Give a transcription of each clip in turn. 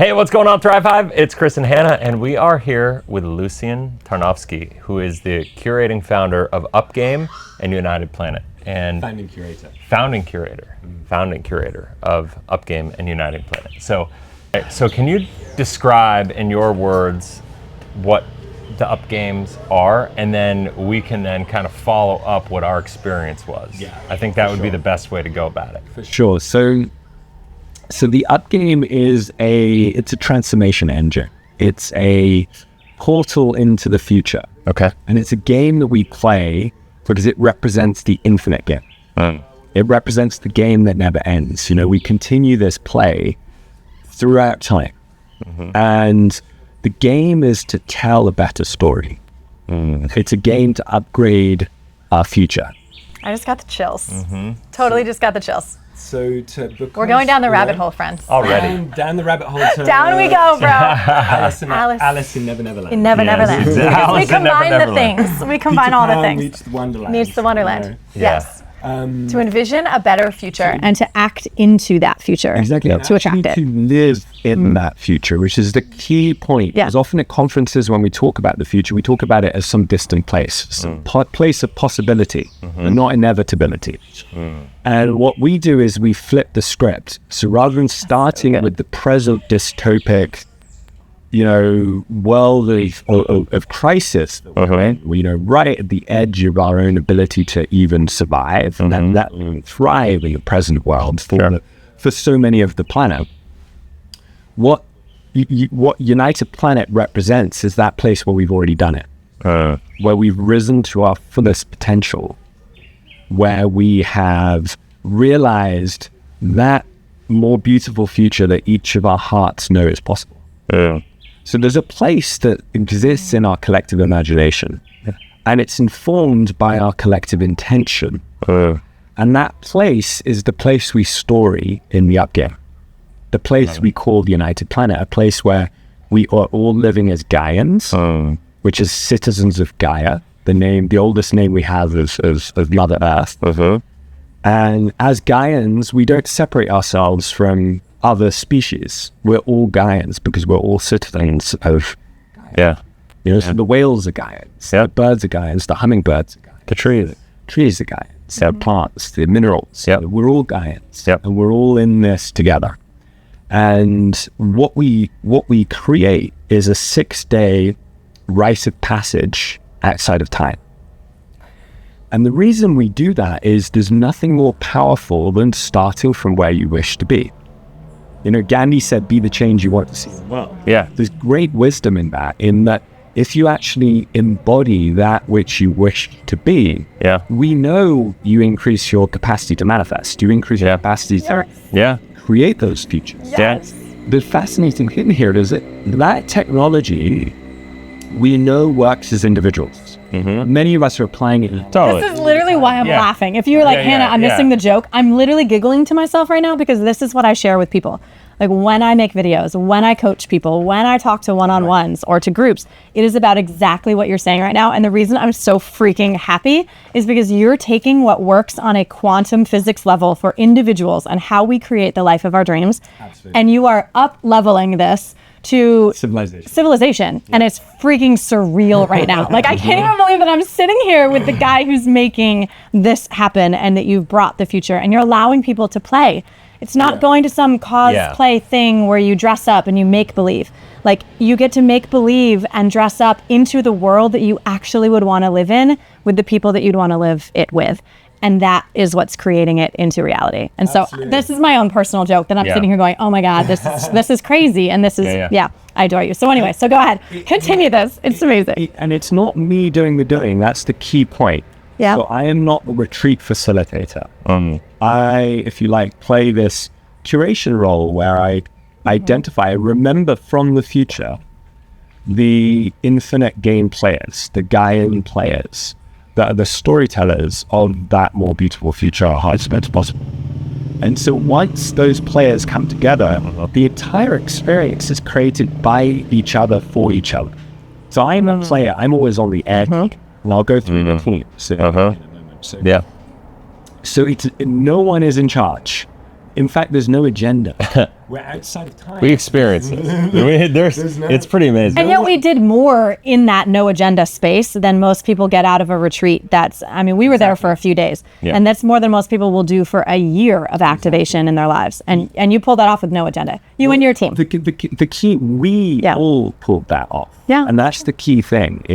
Hey, what's going on, Thrive Hive? It's Chris and Hannah, and we are here with Lucian Tarnowski, who is the curating founder of Upgame and United Planet. And Founding curator of Upgame and United Planet. So can you describe in your words what the Upgames are, and then we can then kind of follow up what our experience was. Yeah, I think that would be the best way to go about it. For sure. So the Upgame it's a transformation engine. It's a portal into the future. Okay. And it's a game that we play because it represents the infinite game. It represents the game that never ends. You know, we continue this play throughout time. And the game is to tell a better story. It's a game to upgrade our future. I just got the chills. Totally just got the chills. So we're going down the rabbit hole, friends. Already. Down the rabbit hole. Down we go, bro. Alice in Never Neverland. In Never Neverland. We combine the things. We combine all the things. Meets the Wonderland. Meets the Wonderland. You know? Yes. To envision a better future and to act into that future. Exactly. To attract it. To live in that future, which is the key point. Yeah. Because often at conferences when we talk about the future, we talk about it as some distant place, some place of possibility, and not inevitability. And what we do is we flip the script. So rather than starting with the present dystopic, world of crisis, we're right at the edge of our own ability to even survive and that thrive in the present world for so many of the planet. What United Planet represents is that place where we've already done it, where we've risen to our fullest potential, where we have realized that more beautiful future that each of our hearts know is possible. So there's a place that exists in our collective imagination, and it's informed by our collective intention. And that place is the place we story in the Upgame, the place we call the United Planet, a place where we are all living as Gaians, which is citizens of Gaia. The oldest name we have is Mother Earth. And as Gaians, we don't separate ourselves from other species. We're all Gaians because we're all citizens of Gaia. So the whales are Gaians, the birds are Gaians, the hummingbirds are Gaians, the trees are Gaians, the plants, the minerals. We're all Gaians, and we're all in this together. And what we create is a 6-day rite of passage outside of time. And the reason we do that is there's nothing more powerful than starting from where you wish to be. Gandhi said, be the change you want to see in the world. There's great wisdom in that if you actually embody that which you wish to be, we know you increase your capacity to manifest. You increase your capacity to create those futures. The fascinating thing here is that technology we know works as individuals. Many of us are applying it. This is literally why I'm laughing. If you're like, Hannah, I'm missing the joke, I'm literally giggling to myself right now because this is what I share with people. Like when I make videos, when I coach people, when I talk to one-on-ones or to groups, it is about exactly what you're saying right now. And the reason I'm so freaking happy is because you're taking what works on a quantum physics level for individuals and how we create the life of our dreams. Absolutely. And you are up-leveling this to civilization. And it's freaking surreal right now. Like I can't even believe that I'm sitting here with the guy who's making this happen and that you've brought the future and you're allowing people to play. It's not going to some cosplay thing where you dress up and you make believe. Like you get to make believe and dress up into the world that you actually would want to live in with the people that you'd want to live it with. And that is what's creating it into reality. And so this is my own personal joke that I'm sitting here going, oh my God, this is crazy. And this is, I adore you. So anyway, so go ahead, continue this. It's amazing. And it's not me doing the doing. That's the key point. So I am not the retreat facilitator. I, if you like, play this curation role where I remember from the future, the infinite game players, the Gaian players, that are the storytellers of that more beautiful future our hearts meant possible. And so once those players come together, the entire experience is created by each other for each other. So I'm a player, I'm always on the edge, and I'll go through the team. So it's, no one is in charge. In fact, there's no agenda. We're outside of time. We experience it. It's pretty amazing. And yet we did more in that no agenda space than most people get out of a retreat. We were there for a few days. Yeah. And that's more than most people will do for a year of activation in their lives. And you pulled that off with no agenda. You and your team. The key, we all pulled that off. Yeah. And that's the key thing.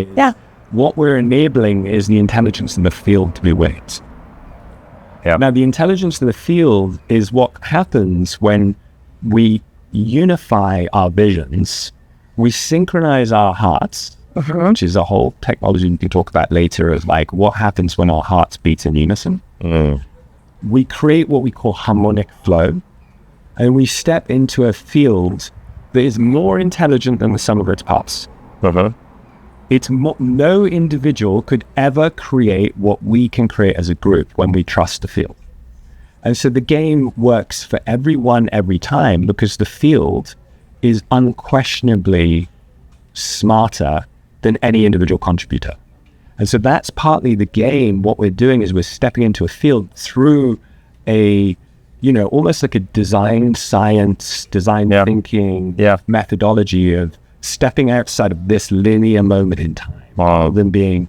What we're enabling is the intelligence in the field to be wicked. Yeah. Now, the intelligence in the field is what happens when we unify our visions, we synchronize our hearts, which is a whole technology we can talk about later, of like what happens when our hearts beat in unison. We create what we call harmonic flow, and we step into a field that is more intelligent than the sum of its parts. No individual could ever create what we can create as a group when we trust the field. And so the game works for everyone every time because the field is unquestionably smarter than any individual contributor. And so that's partly the game. What we're doing is we're stepping into a field through almost like a design science, design thinking methodology of stepping outside of this linear moment in time rather than being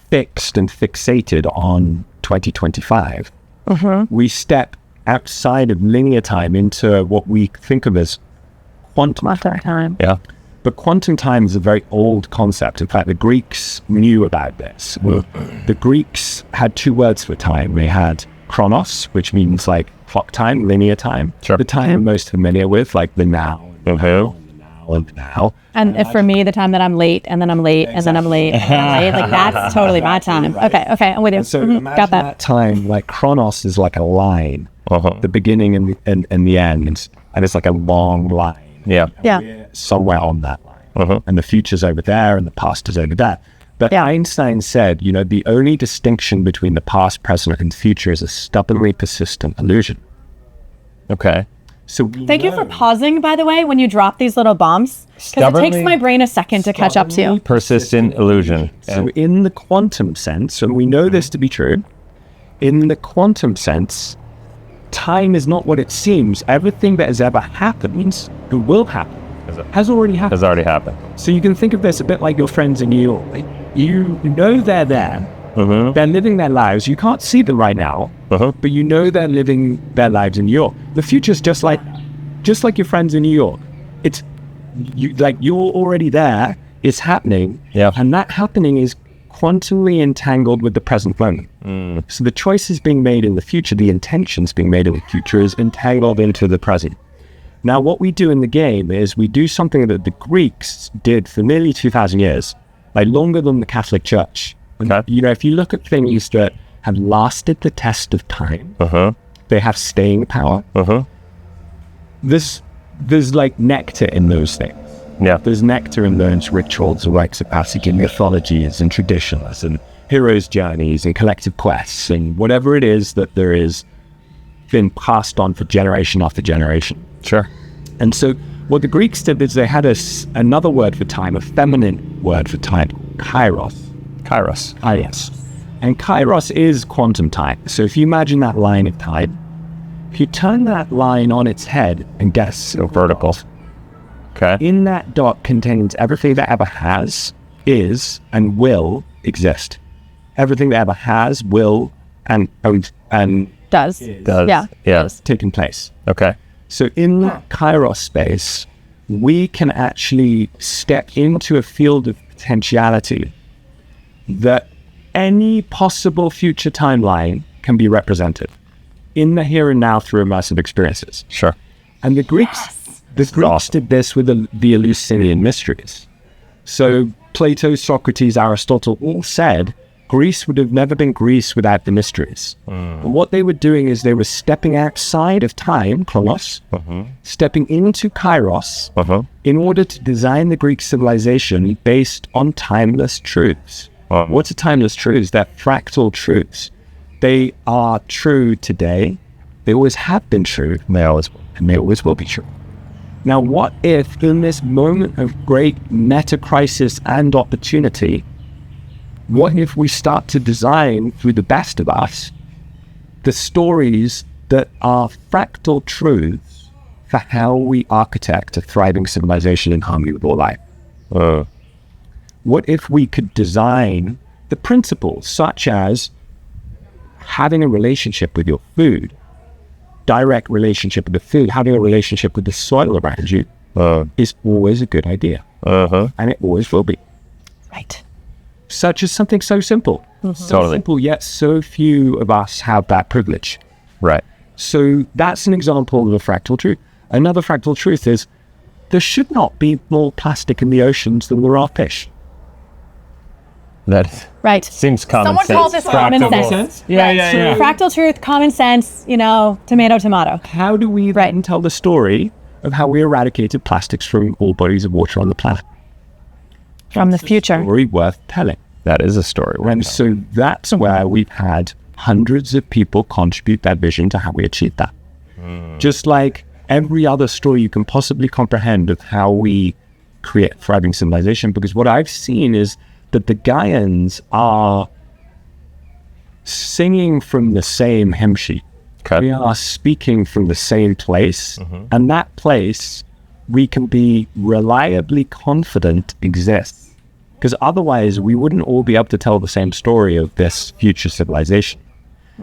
fixed and fixated on 2025. We step outside of linear time into what we think of as quantum time. Yeah. But quantum time is a very old concept. In fact, the Greeks knew about this. The Greeks had two words for time. They had chronos, which means like clock time, linear time. Sure. The time I'm most familiar with, like the now, and now. And for me, the time that I'm late, and then I'm late, and then I'm late, and then I'm late, like that's totally my time. Okay, I'm with you. So Got that time, like chronos is like a line, the beginning and the end, and it's like a long line. Yeah. We're somewhere on that line. And the future's over there, and the past is over there. But Einstein said, the only distinction between the past, present, and future is a stubbornly persistent illusion. Okay. So thank you for pausing, by the way, when you drop these little bombs, because it takes my brain a second to catch up to you. Persistent illusion. So in the quantum sense, and we know this to be true, in the quantum sense, time is not what it seems. Everything that has ever happened or will happen has already happened. So you can think of this a bit like your friends in New York. You know they're there. They're living their lives. You can't see them right now, but you know they're living their lives in New York. The future's just like your friends in New York. It's you're already there. It's happening, and that happening is quantumly entangled with the present moment. So the choices being made in the future, the intentions being made in the future, is entangled into the present. Now, what we do in the game is we do something that the Greeks did for nearly 2,000 years, like longer than the Catholic Church. Okay. If you look at things that have lasted the test of time, they have staying power. There's like nectar in those things. Yeah. There's nectar in those rituals and rites of passage and mythologies and traditions and heroes' journeys and collective quests and whatever it is that there is been passed on for generation after generation. Sure. And so what the Greeks did is they had another word for time, a feminine word for time, kairos. Kairos. Yes. And kairos is quantum time. So if you imagine that line of time, if you turn that line on its head and guess vertical. Okay. In that dot contains everything that ever has, is, and will exist. Everything that ever has, will, and Does. taken place. Okay. So in that kairos space, we can actually step into a field of potentiality that any possible future timeline can be represented in the here and now through immersive experiences. Sure. And the Greeks did this with the Eleusinian mysteries. So Plato, Socrates, Aristotle all said Greece would have never been Greece without the mysteries. And what they were doing is they were stepping outside of time, chronos, stepping into kairos, in order to design the Greek civilization based on timeless truths. What's a timeless truth? They're fractal truths. They are true today. They always have been true. And they always will be true. Now, what if in this moment of great meta crisis and opportunity, what if we start to design through the best of us the stories that are fractal truths for how we architect a thriving civilization in harmony with all life? What if we could design the principles such as having a relationship with your food, direct relationship with the food, having a relationship with the soil around you is always a good idea. And it always will be. Right. Such as something so simple. So simple, yet so few of us have that privilege. Right. So that's an example of a fractal truth. Another fractal truth is there should not be more plastic in the oceans than there are fish. That Right. seems common Someone sense. calls this common sense. Yeah. Fractal truth, common sense, tomato. How do we then tell the story of how we eradicated plastics from all bodies of water on the planet? From the future. Story worth telling. That is a story. And so that's where we've had hundreds of people contribute their vision to how we achieve that. Just like every other story you can possibly comprehend of how we create thriving civilization. Because what I've seen is that the Gaians are singing from the same hymn sheet. Okay. We are speaking from the same place. And that place, we can be reliably confident exists. Because otherwise, we wouldn't all be able to tell the same story of this future civilization.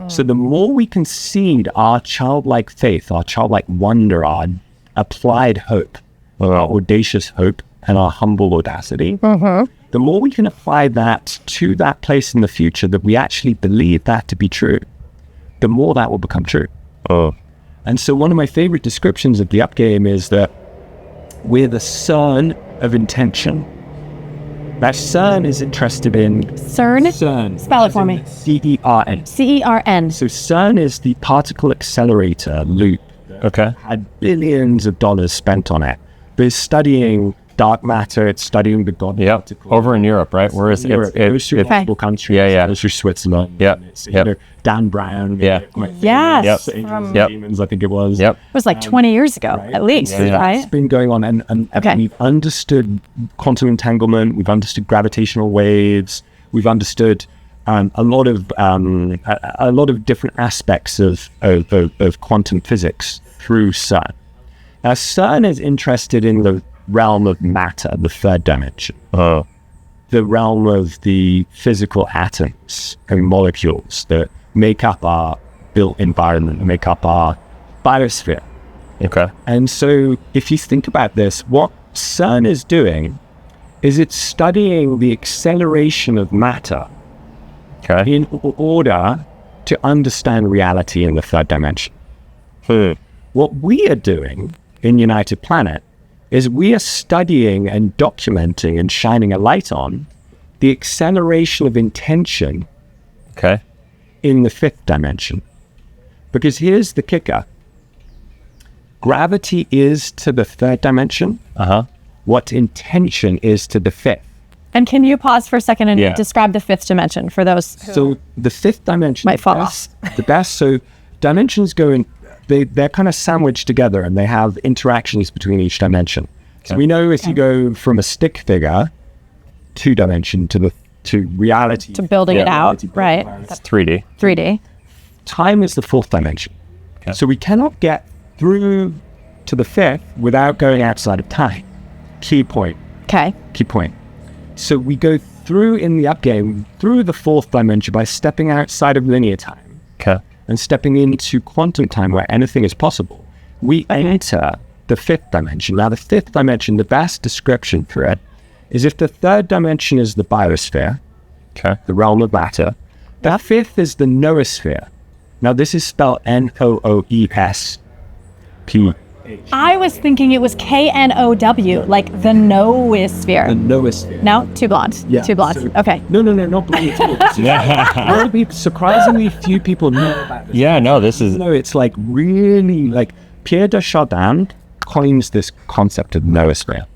So the more we concede our childlike faith, our childlike wonder, our applied hope, our audacious hope, and our humble audacity, the more we can apply that to that place in the future that we actually believe that to be true, the more that will become true. And so one of my favorite descriptions of the up game is that we're the CERN of intention. That CERN is interested in... CERN? CERN. Spell it for me. C-E-R-N. C-E-R-N. So CERN is the particle accelerator loop. Okay. Had billions of dollars spent on it. But it's studying dark matter, it's studying the God particle. Over in Europe, right? Where is It goes through multiple countries. Yeah. It goes through Switzerland. Yep. Dan Brown. Yes. Angels and Demons, I think it was. It was like 20 years ago, at least, right? It's been going on, and we've understood quantum entanglement, we've understood gravitational waves, we've understood a lot of different aspects of quantum physics through CERN. Now, CERN is interested in the realm of matter, the third dimension, the realm of the physical atoms and molecules that make up our built environment, make up our biosphere. Okay. And so if you think about this, what CERN is doing is it's studying the acceleration of matter in order to understand reality in the third dimension. What we are doing in United Planet is we are studying and documenting and shining a light on the acceleration of intention in the fifth dimension. Because here's the kicker. Gravity is to the third dimension what intention is to the fifth. And can you pause for a second and describe the fifth dimension for those who So the fifth dimension might fall off? The best. So dimensions go in, they're kind of sandwiched together and they have interactions between each dimension. So we know if you go from a stick figure, 2D to reality. To building it out, right? That's 3D. 3D. Time is the fourth dimension. So we cannot get through to the fifth without going outside of time. Key point. Key point. So we go through in the up game, through the fourth dimension by stepping outside of linear time. And stepping into quantum time where anything is possible. We enter the fifth dimension. Now the fifth dimension, the best description for it is if the third dimension is the biosphere, the realm of matter, the fifth is the noosphere. Now this is spelled N-O-O-E-S-P. I was thinking it was K-N-O-W, like the noosphere. The noosphere. No? Too blonde. Yeah, Too blonde. so- Okay. No, not blue at all. Surprisingly few people know about this. This is... No, it's like really like Pierre de Chardin coins this concept of noosphere.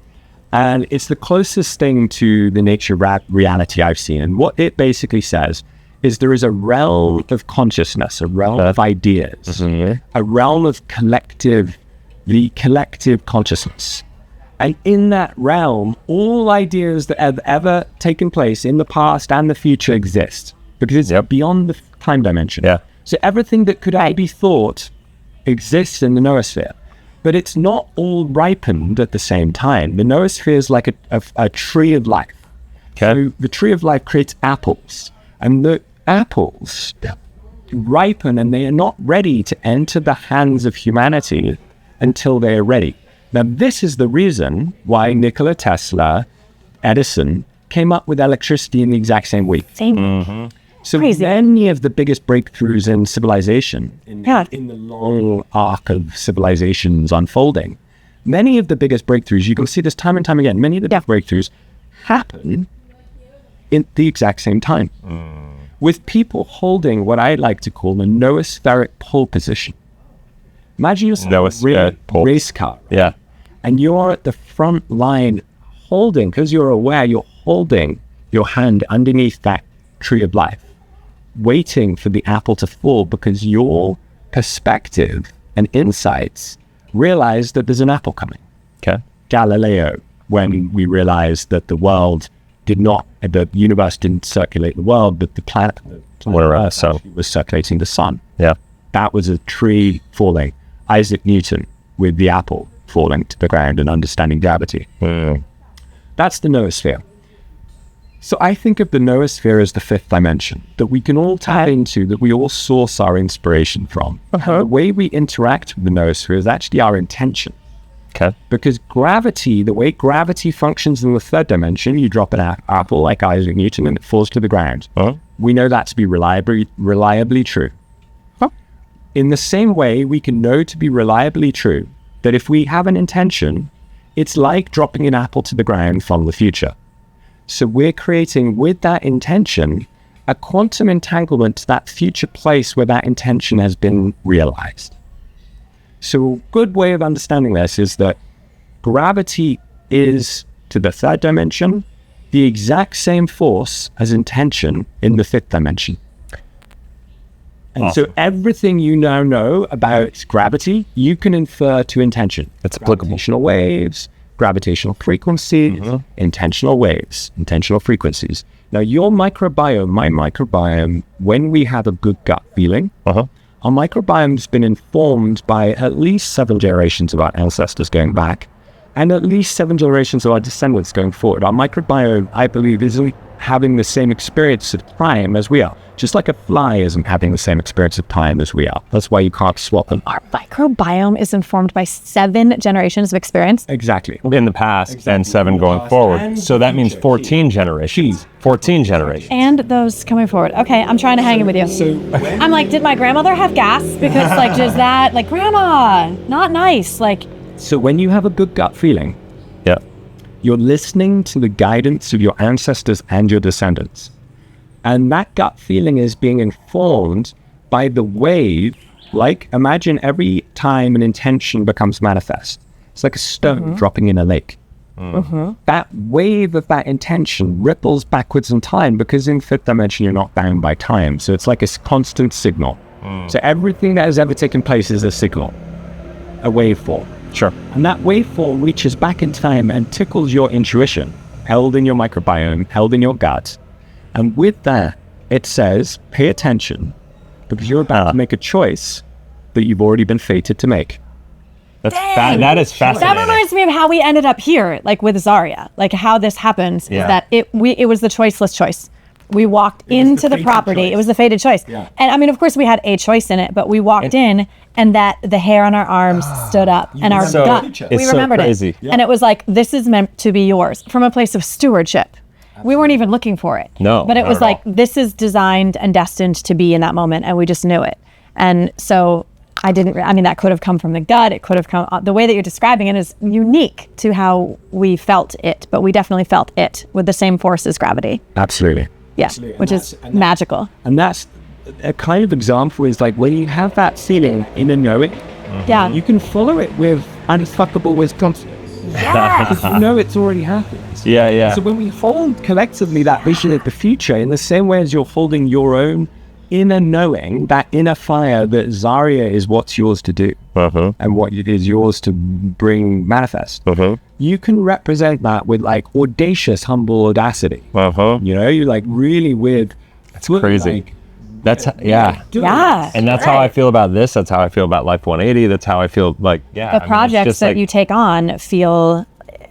And it's the closest thing to the nature of reality I've seen. And what it basically says is there is a realm of consciousness, a realm of ideas, a realm of the collective consciousness. And in that realm, all ideas that have ever taken place in the past and the future exist because it's beyond the time dimension. So everything that could ever be thought exists in the noosphere. but it's not all ripened at the same time. The noosphere is like a tree of life. So the tree of life creates apples, and the apples ripen, and they are not ready to enter the hands of humanity until they are ready. Now, this is the reason why Nikola Tesla, Edison, came up with electricity in the exact same week. So Crazy. Many of the biggest breakthroughs in civilization, in the long arc of civilizations unfolding, many of the biggest breakthroughs, you can see this time and time again, many of the big breakthroughs happen in the exact same time. With people holding what I like to call a noospheric pole position. Imagine yourself a race car. Yeah. And you're at the front line holding, because you're aware, you're holding your hand underneath that tree of life, waiting for the apple to fall, because your perspective and insights realize that there's an apple coming. Galileo, when we realized that the universe didn't circulate the world, but the planet Earth was circulating the sun. That was a tree falling. Isaac Newton with the apple falling to the ground and understanding gravity. That's the noosphere. So I think of the noosphere as the fifth dimension that we can all tap into, that we all source our inspiration from. The way we interact with the noosphere is actually our intention. Because gravity, the way gravity functions in the third dimension, you drop an apple like Isaac Newton and it falls to the ground. We know that to be reliably true. In the same way, we can know to be reliably true that if we have an intention, it's like dropping an apple to the ground from the future. So we're creating, with that intention, a quantum entanglement to that future place where that intention has been realized. So a good way of understanding this is that gravity is, to the third dimension, the exact same force as intention in the fifth dimension. And so everything you now know about gravity, you can infer to intention. It's applicable. Gravitational waves, gravitational frequencies, intentional waves, intentional frequencies. Now, your microbiome, my microbiome, when we have a good gut feeling, our microbiome's been informed by at least 7 generations of our ancestors going back, and at least 7 generations of our descendants going forward. Our microbiome, I believe, isn't having the same experience of time as we are. Just like a fly isn't having the same experience of time as we are. That's why you can't swap them. Our microbiome is informed by 7 generations of experience. Exactly. In the past, and 7 going forward. So that means 14 generations. 14 generations. And those coming forward. Okay, I'm trying to hang in with you. I'm like, did my grandmother have gas? Because like, does that, like, grandma, not nice. Like, so when you have a good gut feeling, you're listening to the guidance of your ancestors and your descendants. And that gut feeling is being informed by the wave. Like, imagine every time an intention becomes manifest, it's like a stone dropping in a lake. That wave of that intention ripples backwards in time, because in fifth dimension, you're not bound by time. So it's like a constant signal. So everything that has ever taken place is a signal, a waveform. And that waveform reaches back in time and tickles your intuition, held in your microbiome, held in your gut. And with that, it says, pay attention, because you're about to make a choice that you've already been fated to make. That is fascinating. that reminds me of how we ended up here, like with Zarya. Like how this happens is that it was the choiceless choice. We walked into the property. Choice. It was the fated choice. And I mean, of course, we had a choice in it, but we walked in, and that the hair on our arms stood up, and our gut, we remembered it. And it was like, this is meant to be yours, from a place of stewardship. We weren't even looking for it. No, but it was like, this is designed and destined to be in that moment, and we just knew it. And so that could have come from the gut. It could have come, the way that you're describing it is unique to how we felt it, but we definitely felt it with the same force as gravity. Absolutely. Yeah, which is magical. And that's a kind of example, is like when you have that feeling in a knowing, you can follow it with unfuckable wisdom. Because you know it's already happened. So when we hold collectively that vision of the future, in the same way as you're holding your own inner knowing, that inner fire that Zarya is what's yours to do, and what it is yours to bring manifest, you can represent that with like audacious, humble audacity. You know, you're like really with, it's crazy, like Yeah. And that's how I feel about this. That's how I feel about Life 180. That's how I feel the projects that you take on feel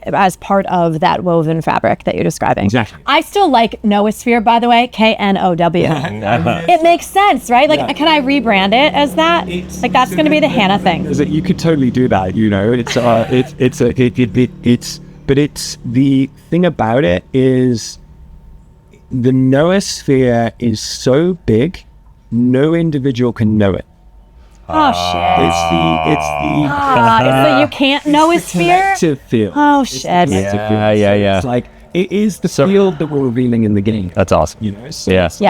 as part of that woven fabric that you're describing. Exactly. I still like Noosphere, by the way, Know. It makes sense, right? Like, can I rebrand it as that? Like, that's going to be the Hannah thing. You could totally do that. But it's the thing about it is the Noosphere is so big, no individual can know it. Oh shit! It's so you can't know a sphere. Collective field. Oh shit! Yeah. It's like it is the field that we're revealing in the game. That's awesome. So, Yes. Can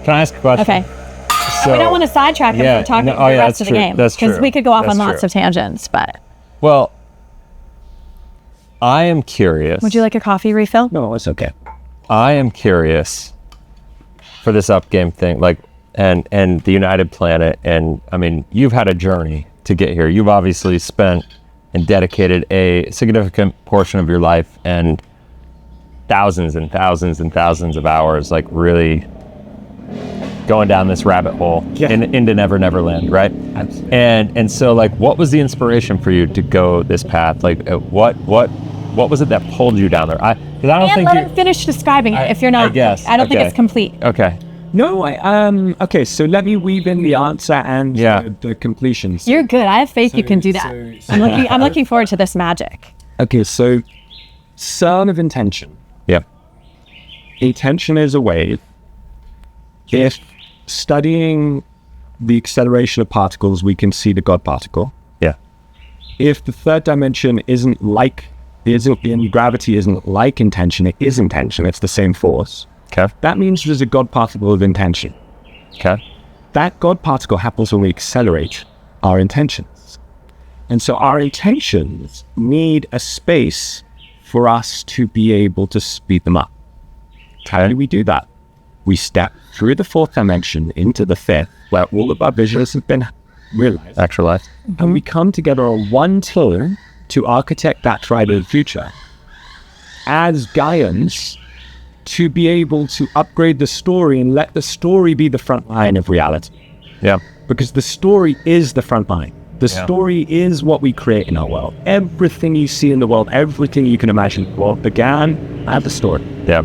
I ask a question? Okay. So, we don't want to sidetrack him from talking about the rest of the game because we could go off on lots of tangents. But I am curious. Would you like a coffee refill? No, it's okay. I am curious for this up game thing, and the United Planet, and I mean, you've had a journey to get here. You've obviously spent and dedicated a significant portion of your life and thousands and thousands and thousands of hours, really going down this rabbit hole into Never Land, right? Absolutely. And so, what was the inspiration for you to go this path? What was it that pulled you down there? Because I don't think let him finish describing it if you're not. I don't think it's complete. Okay. No, okay, so let me weave in the answer and the completions. You're good. I have faith you can do that. I'm looking forward to this magic. Okay, so CERN of intention. Yep. Intention is a wave. If studying the acceleration of particles, we can see the God particle. Yeah. If the third dimension gravity isn't like intention, it is intention. It's the same force. Okay. That means there's a God particle of intention. Okay. That God particle happens when we accelerate our intentions. And so our intentions need a space for us to be able to speed them up. How do we do that? We step through the fourth dimension into the fifth, where all of our visions have been realized. Actualized. And we come together on one team to architect that tribe of the future as Gaians, to be able to upgrade the story and let the story be the front line of reality. Yeah. Because the story is the front line. The story is what we create in our world. Everything you see in the world, everything you can imagine in the world began at the story. Yeah.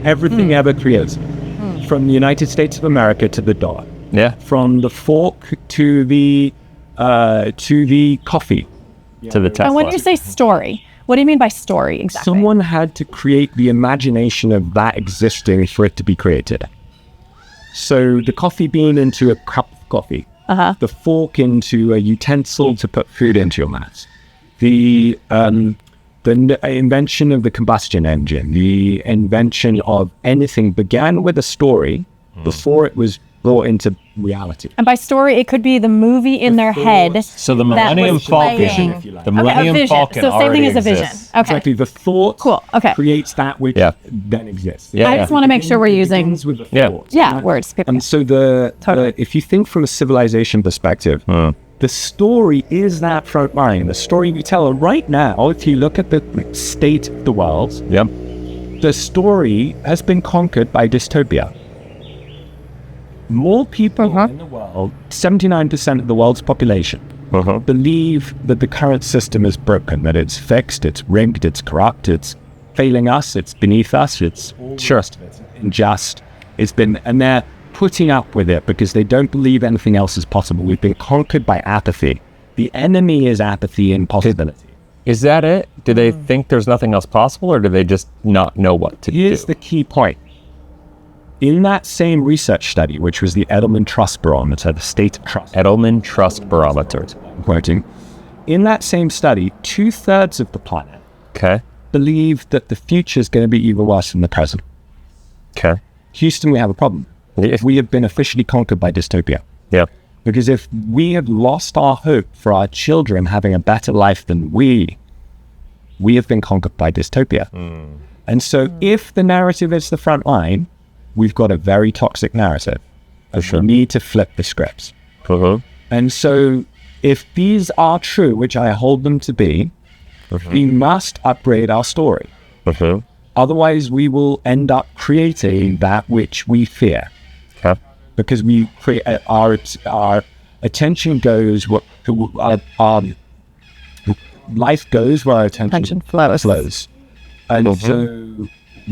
Everything ever created. From the United States of America to the dollar. Yeah. From the fork to the coffee. To the Tesla. And when you say story, what do you mean by story exactly? Someone had to create the imagination of that existing for it to be created. So the coffee bean into a cup of coffee, the fork into a utensil to put food into your mouth, the invention of the combustion engine, the invention of anything began with a story before it was brought into reality. And by story, it could be the movie in their head. So the Millennium Falcon, the Millennium Falcon so same thing as a vision. exists. Okay. Exactly, the thought creates that which Yeah. then exists. Yeah. I just want to make sure we're using Begins with the thought. words. And so if you think from a civilization perspective, the story is that front line, the story we tell. And right now, if you look at the state of the world, the story has been conquered by dystopia. More people in the world, 79% of the world's population, believe that the current system is broken, that it's fixed, it's rigged, it's corrupt, it's failing us, it's beneath us, it's just unjust. And they're putting up with it because they don't believe anything else is possible. We've been conquered by apathy. The enemy is apathy and possibility. Is that it? Do they think there's nothing else possible, or do they just not know what to do? Here's the key point. In that same research study, which was the Edelman Trust Barometer, the state of trust. Edelman Trust Barometer. I'm quoting. In that same study, 2/3 of the planet believe that the future is going to be even worse than the present. Okay. Houston, we have a problem. We have been officially conquered by dystopia. Yeah. Because if we have lost our hope for our children having a better life than we have been conquered by dystopia. And so if the narrative is the front line, we've got a very toxic narrative. We need to flip the scripts. And so if these are true, which I hold them to be, we must upgrade our story. Otherwise, we will end up creating that which we fear. because we create our attention goes our life goes where our attention flows. And so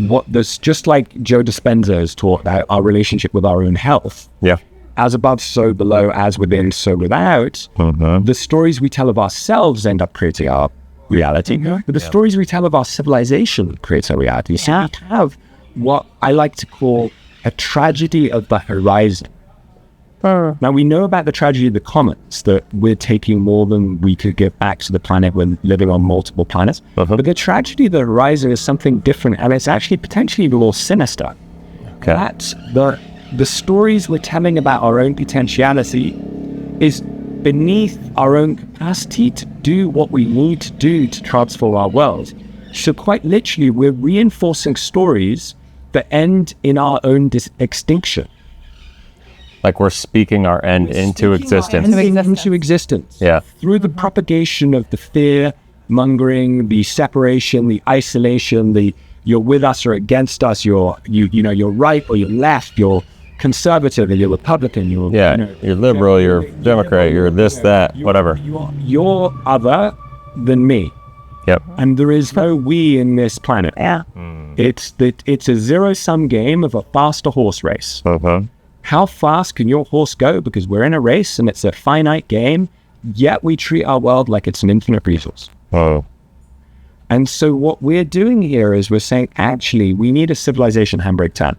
what there's just like Joe Dispenza has taught about our relationship with our own health. Yeah. As above, so below, as within, so without. The stories we tell of ourselves end up creating our reality, but the stories we tell of our civilization creates our reality. So we have what I like to call a tragedy of the horizon. Now, we know about the tragedy of the comets, that we're taking more than we could give back to the planet when living on multiple planets. But the tragedy of the horizon is something different, and it's actually potentially even more sinister. That the stories we're telling about our own potentiality is beneath our own capacity to do what we need to do to transform our world. So quite literally, we're reinforcing stories that end in our own extinction. Like we're speaking our end into existence. Into existence. Yeah. Through the propagation of the fear mongering, the separation, the isolation, the you're with us or against us, you're right or you're left, you're conservative or you're Republican, you're liberal, you're Democrat, you're this, that, whatever. You're other than me. Yep. And there is no we in this planet. Yeah. It's a zero-sum game of a faster horse race. How fast can your horse go? Because we're in a race and it's a finite game, yet we treat our world like it's an infinite resource. And so what we're doing here is we're saying, actually, we need a civilization handbrake turn.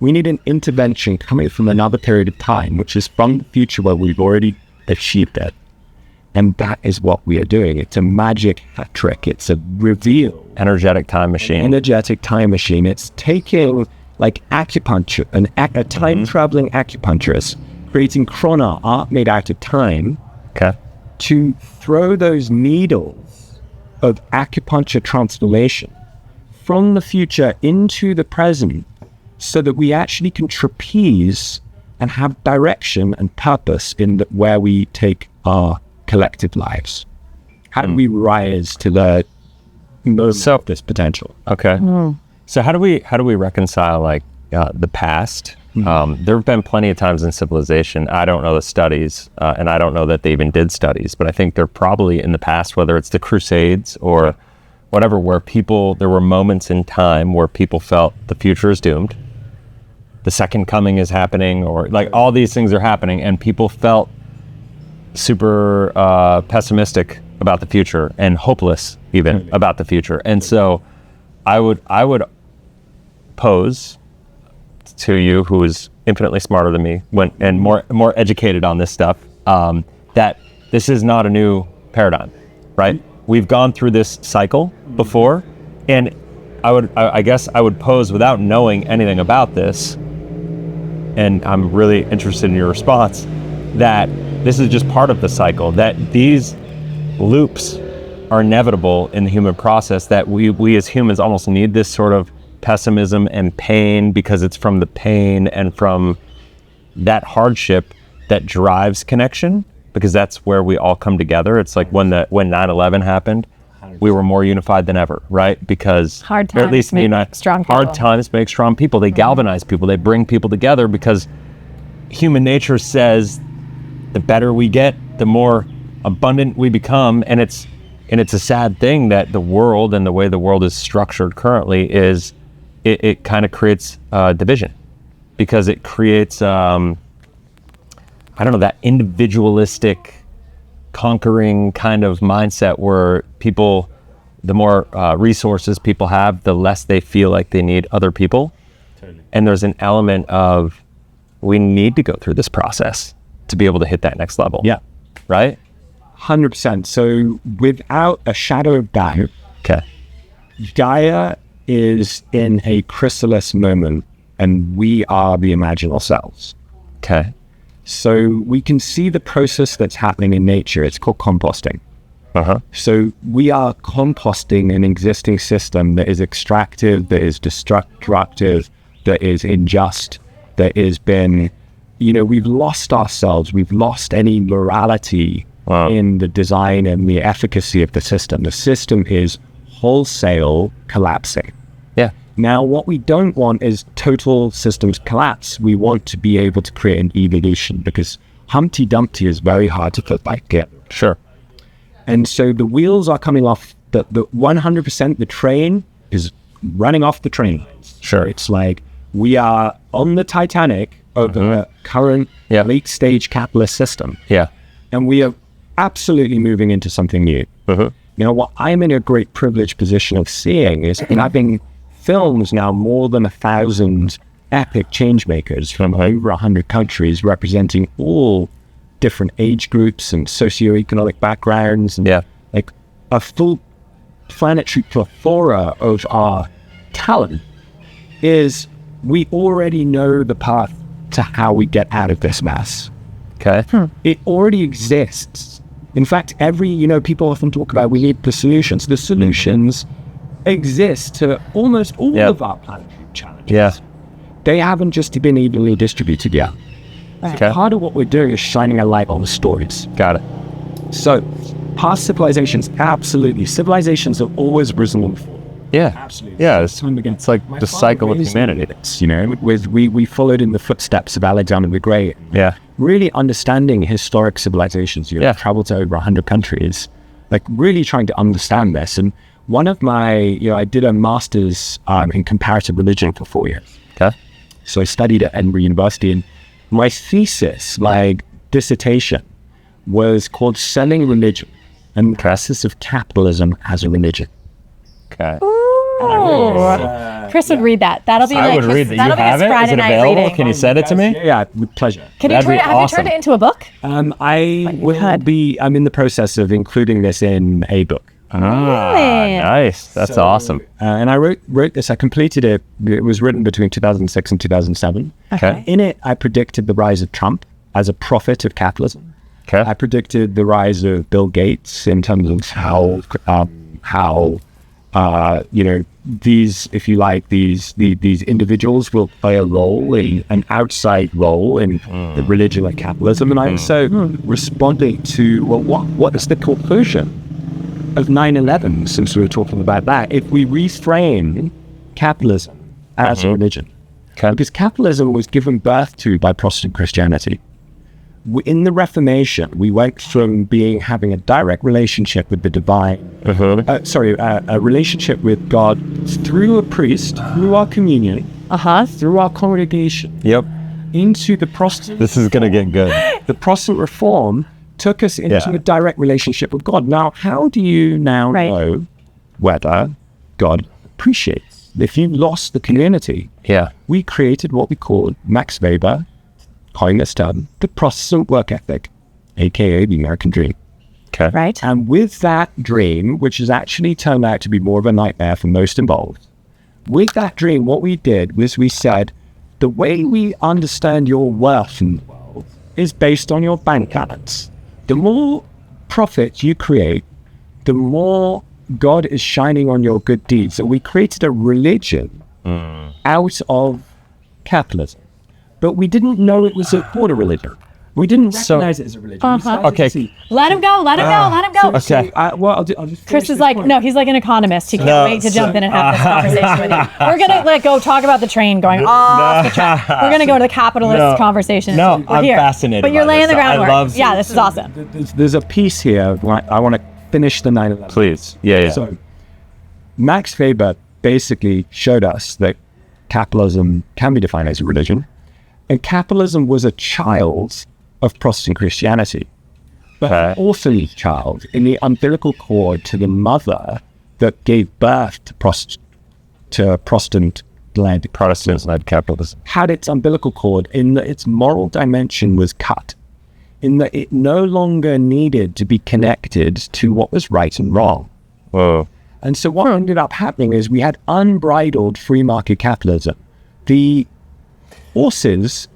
We need an intervention coming from another period of time, which is from the future where we've already achieved it. And that is what we are doing. It's a magic hat trick. It's a reveal. Energetic time machine. Energetic time machine. It's taking like acupuncture, a time-traveling acupuncturist, creating chrono, art made out of time, to throw those needles of acupuncture transformation from the future into the present so that we actually can trapeze and have direction and purpose in where we take our collective lives. How do we rise to the most of this potential? So how do we reconcile like the past? There have been plenty of times in civilization, I don't know the studies, and I don't know that they even did studies, but I think they're probably in the past, whether it's the Crusades or whatever, where there were moments in time where people felt the future is doomed, the second coming is happening, or like all these things are happening, and people felt super pessimistic about the future and hopeless even about the future. And so I would pose to you, who is infinitely smarter than me and more educated on this stuff, that this is not a new paradigm, right? We've gone through this cycle before, and I guess I would pose, without knowing anything about this, and I'm really interested in your response, that this is just part of the cycle, that these loops are inevitable in the human process, that we as humans almost need this sort of pessimism and pain, because it's from the pain and from that hardship that drives connection, because that's where we all come together. It's like when 9/11 happened, we were more unified than ever, right? Because hard times make strong people. Hard times make strong people. They galvanize people. They bring people together, because human nature says the better we get, the more abundant we become. And it's a sad thing that the world and the way the world is structured currently is it kind of creates division, because it creates that individualistic conquering kind of mindset where people, the more resources people have, the less they feel like they need other people. Totally. And there's an element of, we need to go through this process to be able to hit that next level. Yeah. Right? 100%. So without a shadow of doubt, Gaia is in a chrysalis moment, and we are the imaginal selves. So we can see the process that's happening in nature. It's called composting. So we are composting an existing system that is extractive, that is destructive, that is unjust, that has been, we've lost ourselves. We've lost any morality in the design and the efficacy of the system. The system is wholesale collapsing. Now, what we don't want is total systems collapse. We want to be able to create an evolution, because Humpty Dumpty is very hard to put back together. Sure. And so the wheels are coming off, the 100%, the train is running off the train. Sure. It's like we are on the Titanic of the current late stage capitalist system. Yeah. And we are absolutely moving into something new. What I'm in a great privileged position of seeing is having films now more than 1,000 epic change makers from over 100 countries, representing all different age groups and socioeconomic backgrounds, and like a full planetary plethora of our talent. Is we already know the path to how we get out of this mess. Okay. It already exists. In fact, people often talk about we need the solutions. The solutions exist to almost all of our planetary challenges. Yeah. They haven't just been evenly distributed yet. Okay. Part of what we're doing is shining a light on the stories. Got it. So, past civilizations, absolutely. Civilizations have always risen and fallen. Yeah. Absolutely. Yeah. It's like the cycle of humanity. We followed in the footsteps of Alexander the Great. Yeah. Really understanding historic civilizations. Traveled to over 100 countries, like really trying to understand this. And one of my, I did a master's in comparative religion for 4 years. Okay. So I studied at Edinburgh University, and my thesis, my dissertation, was called Selling Religion and the Crisis of Capitalism as a Religion. Okay. Chris would read that. That'll be I would read that. You have it? Is it available? Can you send it to me? Yeah, with pleasure. Have you turned it into a book? I'm in the process of including this in a book. Nice. That's awesome. And I wrote this. I completed it. It was written between 2006 and 2007. Okay. In it, I predicted the rise of Trump as a prophet of capitalism. Okay. I predicted the rise of Bill Gates in terms of how these, if you like, these individuals will play a role in an outside role in the religion of capitalism. And I also responded to, what is the conclusion of 9/11, since we were talking about that, if we reframe capitalism as a religion? Okay. Because capitalism was given birth to by Protestant Christianity. In the Reformation, we went from having a direct relationship with the divine, a relationship with God through a priest, through our communion, through our congregation, into the Protestant. This is going to get good. The Protestant Reform took us into a direct relationship with God. Now, how do you now know whether God appreciates? If you lost the community, we created what we called, Max Weber coined this term, the Protestant work ethic, aka the American dream. Okay. Right. And with that dream, which has actually turned out to be more of a nightmare for most involved, with that dream, what we did was we said, the way we understand your worth in the world is based on your bank balance. The more profit you create, the more God is shining on your good deeds. So we created a religion out of capitalism. But we didn't know it was called a religion. We didn't recognize it as a religion. Okay. Let him go. Okay. I'll just Chris is like, no, he's like an economist. He can't wait to jump in and have this conversation with you. We're going to go talk about the train going off the track. We're going to go to the capitalist conversation. No, I'm fascinated. But you're laying the groundwork. I love this is awesome. There's a piece here. I want to finish the 9/11. Please. Yeah. So Max Weber basically showed us that capitalism can be defined as a religion. And capitalism was a child of Protestant Christianity, but an orphan child in the umbilical cord to the mother that gave birth to Protestant-led capitalism. Had its umbilical cord in that its moral dimension was cut, in that it no longer needed to be connected to what was right and wrong. Whoa. And so what ended up happening is we had unbridled free market capitalism. The horses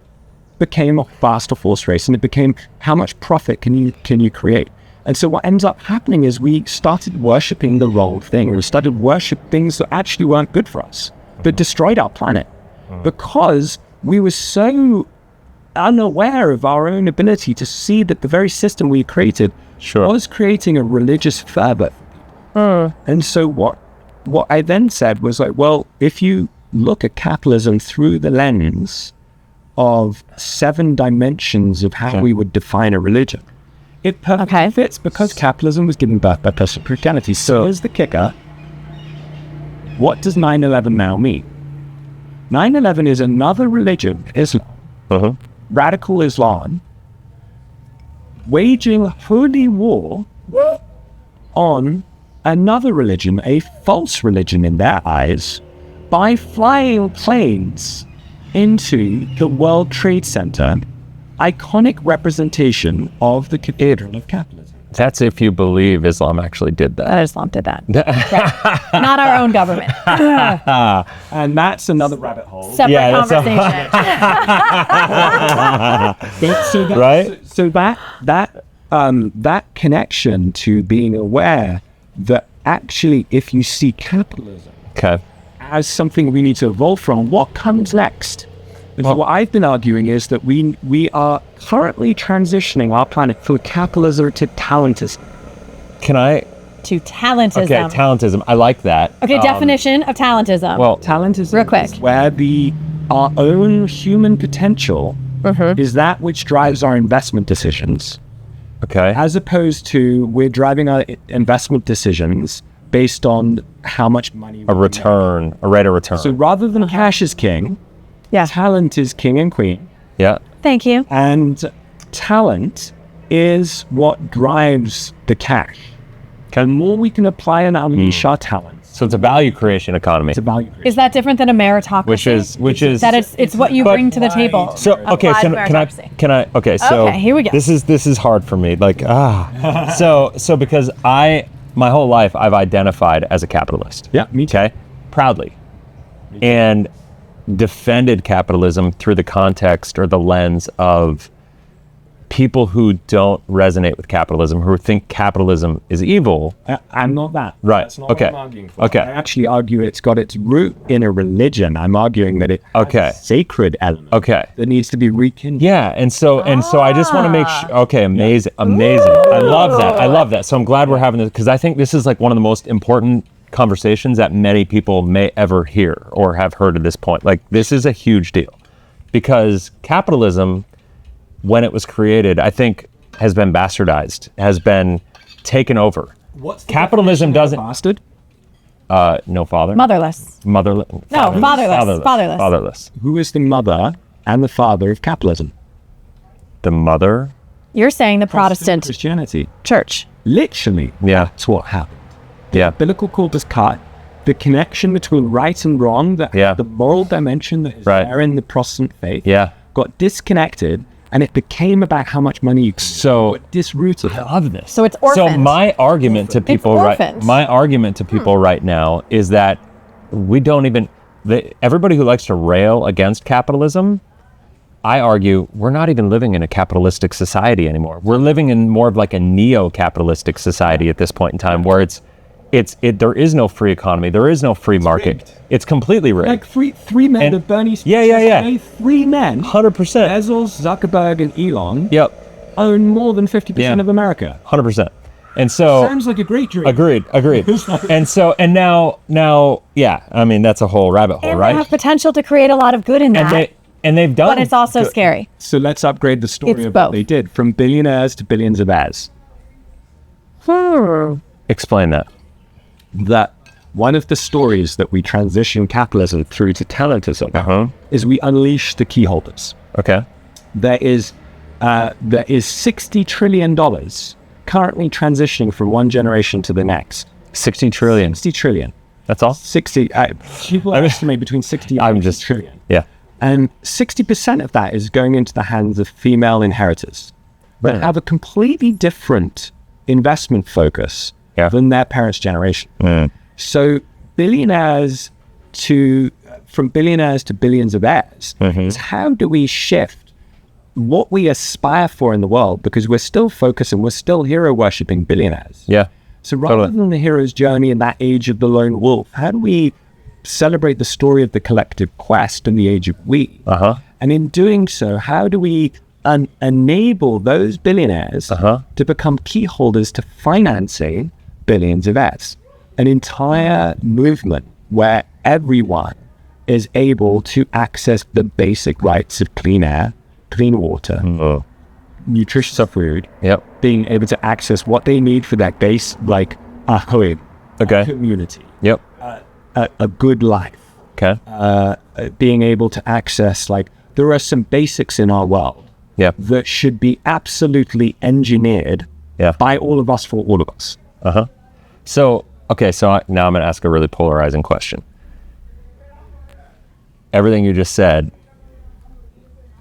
became a faster horse race, and it became how much profit can you create. And so what ends up happening is we started worshipping the wrong thing. We started worshiping things that actually weren't good for us, but destroyed our planet, because we were so unaware of our own ability to see that the very system we created was creating a religious fervor. And so what what I then said was like, well, if you look at capitalism through the lens of 7 dimensions of how we would define a religion, it perfectly fits because capitalism was given birth by personal Christianity. So here's the kicker. What does 9/11 now mean? 9/11 is another religion, Islam, radical Islam, waging holy war on another religion, a false religion in their eyes, by flying planes into the World Trade Center, iconic representation of the cathedral of capitalism. That's if you believe Islam actually did that. Islam did that. Right. Not our own government. And that's another rabbit hole. Separate conversation. So that connection to being aware that actually if you see capitalism as something we need to evolve from, what comes next? Well, what I've been arguing is that we are currently transitioning our planet from capitalism to talentism. To talentism. Okay, talentism. I like that. Okay, definition of talentism. Well, talentism real quick. Is where our own human potential is that which drives our investment decisions. Okay. As opposed to we're driving our investment decisions based on how much money a rate of return. So rather than cash is king, talent is king and queen. Yeah. Thank you. And talent is what drives the cash. The more we can apply and unleash our talents. So it's a value creation economy. It's a value creation. Is that different than a meritocracy? Which is that it's what you bring to the table. So okay, so can I okay, so here we go. This is hard for me. Like so because my whole life I've identified as a capitalist. Yeah, me too. Okay? Proudly. And defended capitalism through the context or the lens of people who don't resonate with capitalism, who think capitalism is evil. I'm not that. Right. That's not what I'm arguing for. Okay. I actually argue it's got its root in a religion. I'm arguing that it has a sacred element that needs to be rekindled. Yeah, and so I just want to make sure. Okay, amazing. I love that. So I'm glad we're having this because I think this is like one of the most important conversations that many people may ever hear or have heard at this point. Like this is a huge deal because capitalism, when it was created, I think has been bastardized, has been taken over. What's the capitalism doesn't bastard? No father. Motherless. Fatherless. Who is the mother and the father of capitalism? The mother. You're saying the Protestant Christianity. Church. Literally. Yeah. That's what happened. Yeah. The umbilical cord was cut. The connection between right and wrong, the moral dimension that is there in the Protestant faith, got disconnected. And it became about how much money you can disrooted. I love this. So it's orphaned. So my argument to people right now is that we don't even everybody who likes to rail against capitalism, I argue we're not even living in a capitalistic society anymore. We're living in more of like a neo-capitalistic society at this point in time where there is no free economy. There is no free market. Rigged. It's completely rigged. Like three men of Bernie Sanders. Yeah. 3 men. 100%. Bezos, Zuckerberg, and Elon. Yep. Own more than 50% of America. 100%. And so sounds like a great dream. Agreed. and now, yeah. I mean, that's a whole rabbit hole, right? They have potential to create a lot of good in that. And they've done. But it's also scary. So let's upgrade the story of what they did from billionaires to billions of heirs. Explain that. That one of the stories that we transition capitalism through to talentism is we unleash the key holders. Okay. There is $60 trillion currently transitioning from one generation to the next. 60 trillion. 60 trillion. That's all? 60. People estimate between 60 and 60 trillion. Yeah. And 60% of that is going into the hands of female inheritors that have a completely different investment focus than their parents' generation. So from billionaires to billions of heirs is how do we shift what we aspire for in the world, because we're still focusing, we're still hero worshipping billionaires. Yeah. So rather than the hero's journey in that age of the lone wolf, how do we celebrate the story of the collective quest in the age of we? And in doing so, how do we enable those billionaires to become key holders to financing billions of heirs? an entire movement where everyone is able to access the basic rights of clean air, clean water, nutritious food, being able to access what they need for that base, like a home, a community, a good life. Being able to access, like, there are some basics in our world that should be absolutely engineered by all of us for all of us. So now I'm going to ask a really polarizing question. Everything you just said,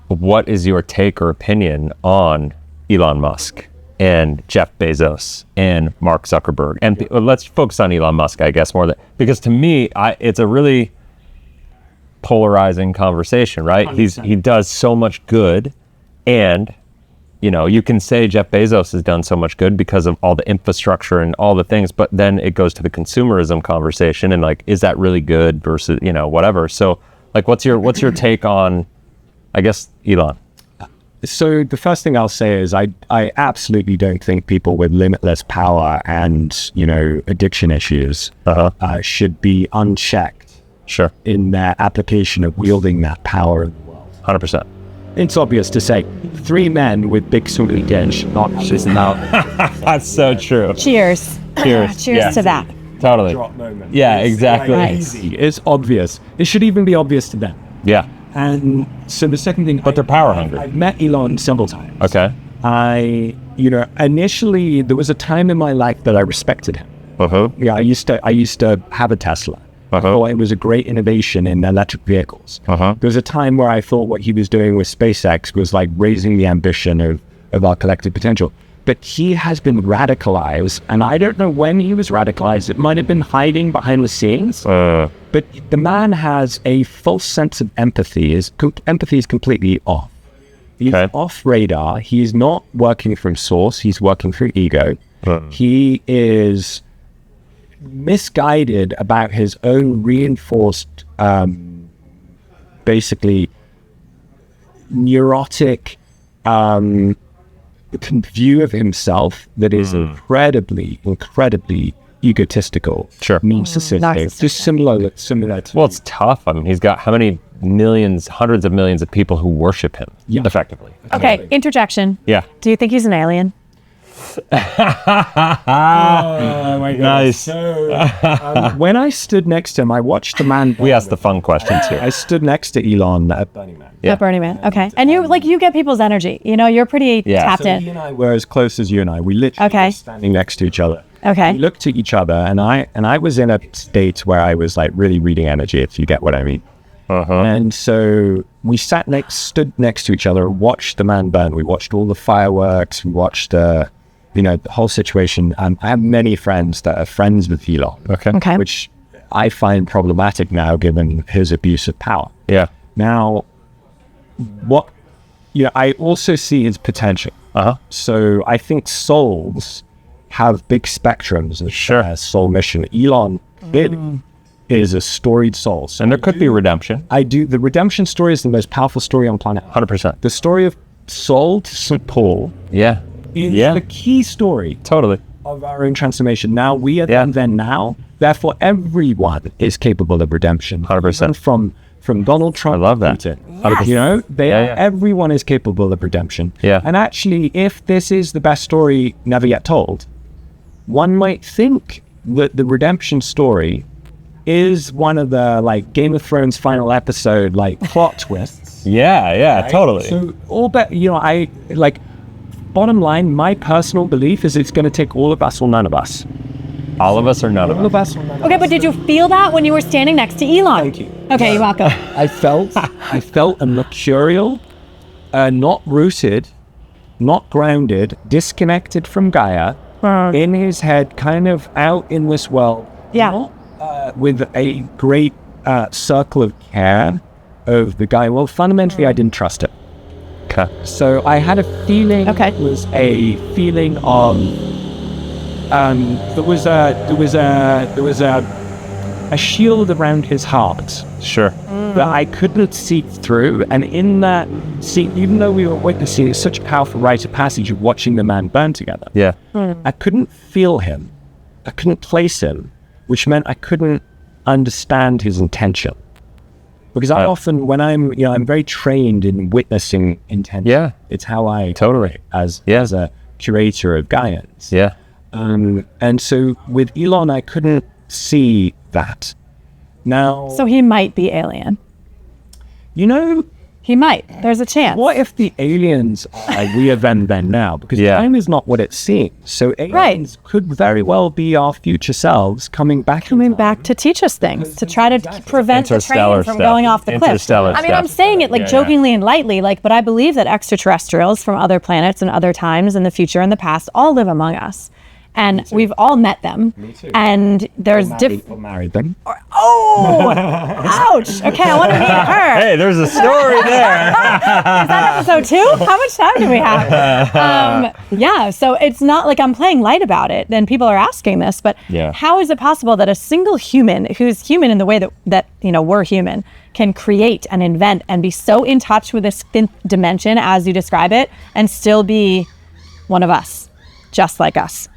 what is your take or opinion on Elon Musk and Jeff Bezos and Mark Zuckerberg? And let's focus on Elon Musk, I guess, more because to me, it's a really polarizing conversation, right? 100%. He does so much good, and you can say Jeff Bezos has done so much good because of all the infrastructure and all the things, but then it goes to the consumerism conversation and, like, is that really good versus whatever. So, like, what's your take on, I guess, Elon? So the first thing I'll say is I absolutely don't think people with limitless power and addiction issues should be unchecked in their application of wielding that power in the world. 100%. It's obvious to say 3 men with big swinging gains should not just now. That's so true. Cheers to that. Totally. Drop moment. Yeah, exactly. Easy. It's obvious. It should even be obvious to them. Yeah. And so the second thing, but they're power hungry. I've met Elon several times. Okay. Initially there was a time in my life that I respected him. Yeah, I used to have a Tesla. I thought it was a great innovation in electric vehicles. There was a time where I thought what he was doing with SpaceX was like raising the ambition of our collective potential. But he has been radicalized, and I don't know when he was radicalized. It might have been hiding behind the scenes. But the man has a false sense of empathy. His empathy is completely off. He's off radar. He's not working from source. He's working through ego. He is misguided about his own reinforced, basically neurotic view of himself that is incredibly egotistical, narcissistic, just similar to. Well, it's tough. I mean, he's got how many millions, hundreds of millions of people who worship him effectively. Okay, interjection. Yeah. Do you think he's an alien? Oh my God. Nice. So, when I stood next to him, I watched the man. We asked the fun questions here. I stood next to Elon at Burning Man. At Burning Man. Okay. And you get people's energy. You're pretty tapped in. He and I were as close as you and I. We literally were standing next to each other. Okay. We looked at each other, and I was in a state where I was like really reading energy, if you get what I mean. And so we stood next to each other, watched the man burn. We watched all the fireworks. We watched the whole situation. I have many friends that are friends with Elon, which I find problematic now given his abuse of power. Yeah. Now, I also see his potential. So I think souls have big spectrums of soul mission. Elon is a storied soul. So and there could be redemption. The redemption story is the most powerful story on planet. 100%. The story of Saul to St. Paul. Yeah. Is the key story of our own transformation. Now we are then now. Therefore, everyone is capable of redemption. 100%. From Donald Trump. I love that. Yes. Everyone is capable of redemption. Yeah. And actually, if this is the best story never yet told, one might think that the redemption story is one of the Game of Thrones final episode plot twists. Yeah, right? Totally. So bottom line, my personal belief is it's going to take all of us or none of us. All of us or none of us? All of us or none of us. Okay, but did you feel that when you were standing next to Elon? Thank you. Okay, you're welcome. I felt a mercurial, not rooted, not grounded, disconnected from Gaia, in his head, kind of out in this world. Yeah. With a great circle of care of the guy. Well, fundamentally, I didn't trust it. Okay. So I had a feeling. It was a feeling of. There was a shield around his heart. Sure. That I couldn't see through, and in that scene, even though we were witnessing such a powerful rite of passage of watching the man burn together. Yeah. I couldn't feel him. I couldn't place him. which meant I couldn't understand his intention. Because I often, when I'm very trained in witnessing intention. Yeah. It's how I Totally. as a curator of Gaians. Yeah. And so with Elon, I couldn't see that. Now, So he might be alien. He might. There's a chance. What if the aliens are we are then now? Because time is not what it seems. So aliens could very well be our future selves coming back to teach us things, to try to prevent the train from going off the cliff. I mean, I'm saying it like jokingly and lightly, but I believe that extraterrestrials from other planets and other times in the future and the past all live among us. And we've all met them. Me too. And there's married them. Ouch. Okay, I want to meet her. Hey, there's a story there. Is that episode 2? How much time do we have? So it's not like I'm playing light about it. Then people are asking this, but how is it possible that a single human who's human in the way that we're human can create and invent and be so in touch with this fifth dimension as you describe it and still be one of us, just like us?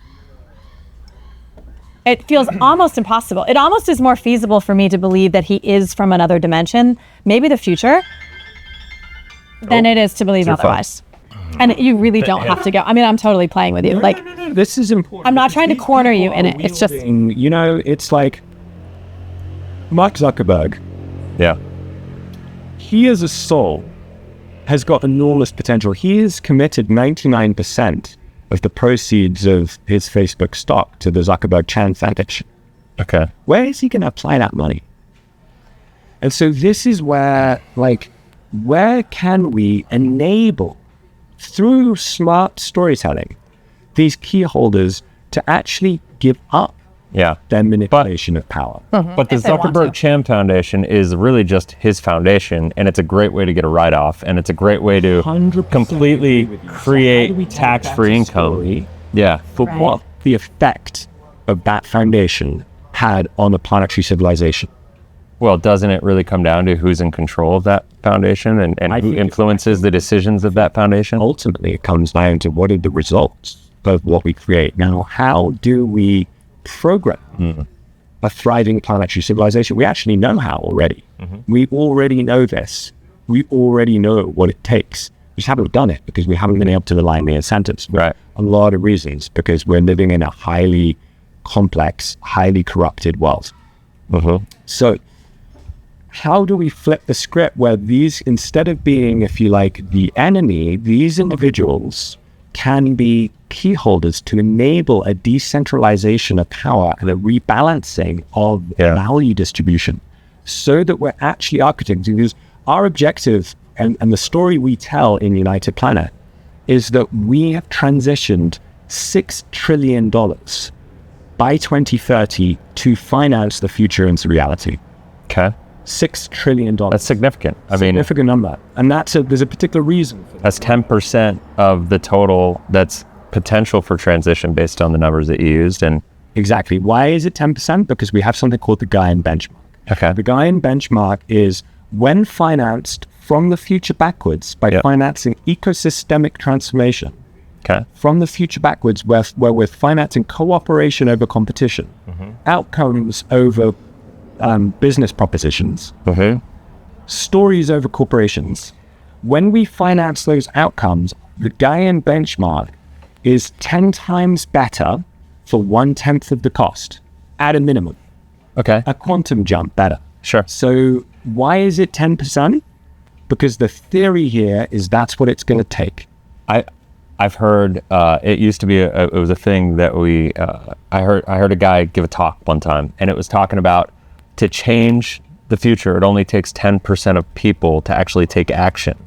It feels almost impossible. It almost is more feasible for me to believe that he is from another dimension, maybe the future, than it is to believe otherwise. And you really don't have to go. I mean, I'm totally playing with you. No. This is important. I'm not trying to corner you in it. It's just... it's like Mark Zuckerberg. Yeah. He as a soul has got enormous potential. He has committed 99% of the proceeds of his Facebook stock to the Zuckerberg Chan Foundation. Okay. Where is he going to apply that money? And so this is where, where can we enable, through smart storytelling, these key holders to actually give up their manipulation of power? But the Zuckerberg Chan Foundation is really just his foundation, and it's a great way to get a write-off, and it's a great way to completely create tax-free income. For what the effect of that foundation had on the planetary civilization. Well, doesn't it really come down to who's in control of that foundation and who influences the decisions of that foundation? Ultimately, it comes down to what are the results of what we create. Now, how do we program a thriving planetary civilization? We actually know how already. We already know this. We already know what it takes. We just haven't done it because we haven't been able to align the incentives. Right. A lot of reasons, because we're living in a highly complex, highly corrupted world. So how do we flip the script where these, instead of being, if you like, the enemy, these individuals can be key holders to enable a decentralization of power and a rebalancing of value distribution, so that we're actually architecting? Because our objective and the story we tell in United Planet is that we have transitioned $6 trillion by 2030 to finance the future into reality. Okay. $6 trillion. That's significant. Significant number. And there's a particular reason for that. That's 10% of the total that's potential for transition based on the numbers that you used. And exactly. Why is it 10%? Because we have something called the Gaian benchmark. Okay. The Gaian benchmark is when financed from the future backwards by financing ecosystemic transformation. Okay. From the future backwards, where we're financing cooperation over competition, outcomes over business propositions, stories over corporations. When we finance those outcomes, the Gaian benchmark is 10 times better for 1/10 of the cost at a minimum. Okay. A quantum jump better. Sure. So why is it 10%? Because the theory here is that's what it's going to take. I've heard it used to be it was a thing that I heard a guy give a talk one time, and it was talking about, to change the future, it only takes 10% of people to actually take action.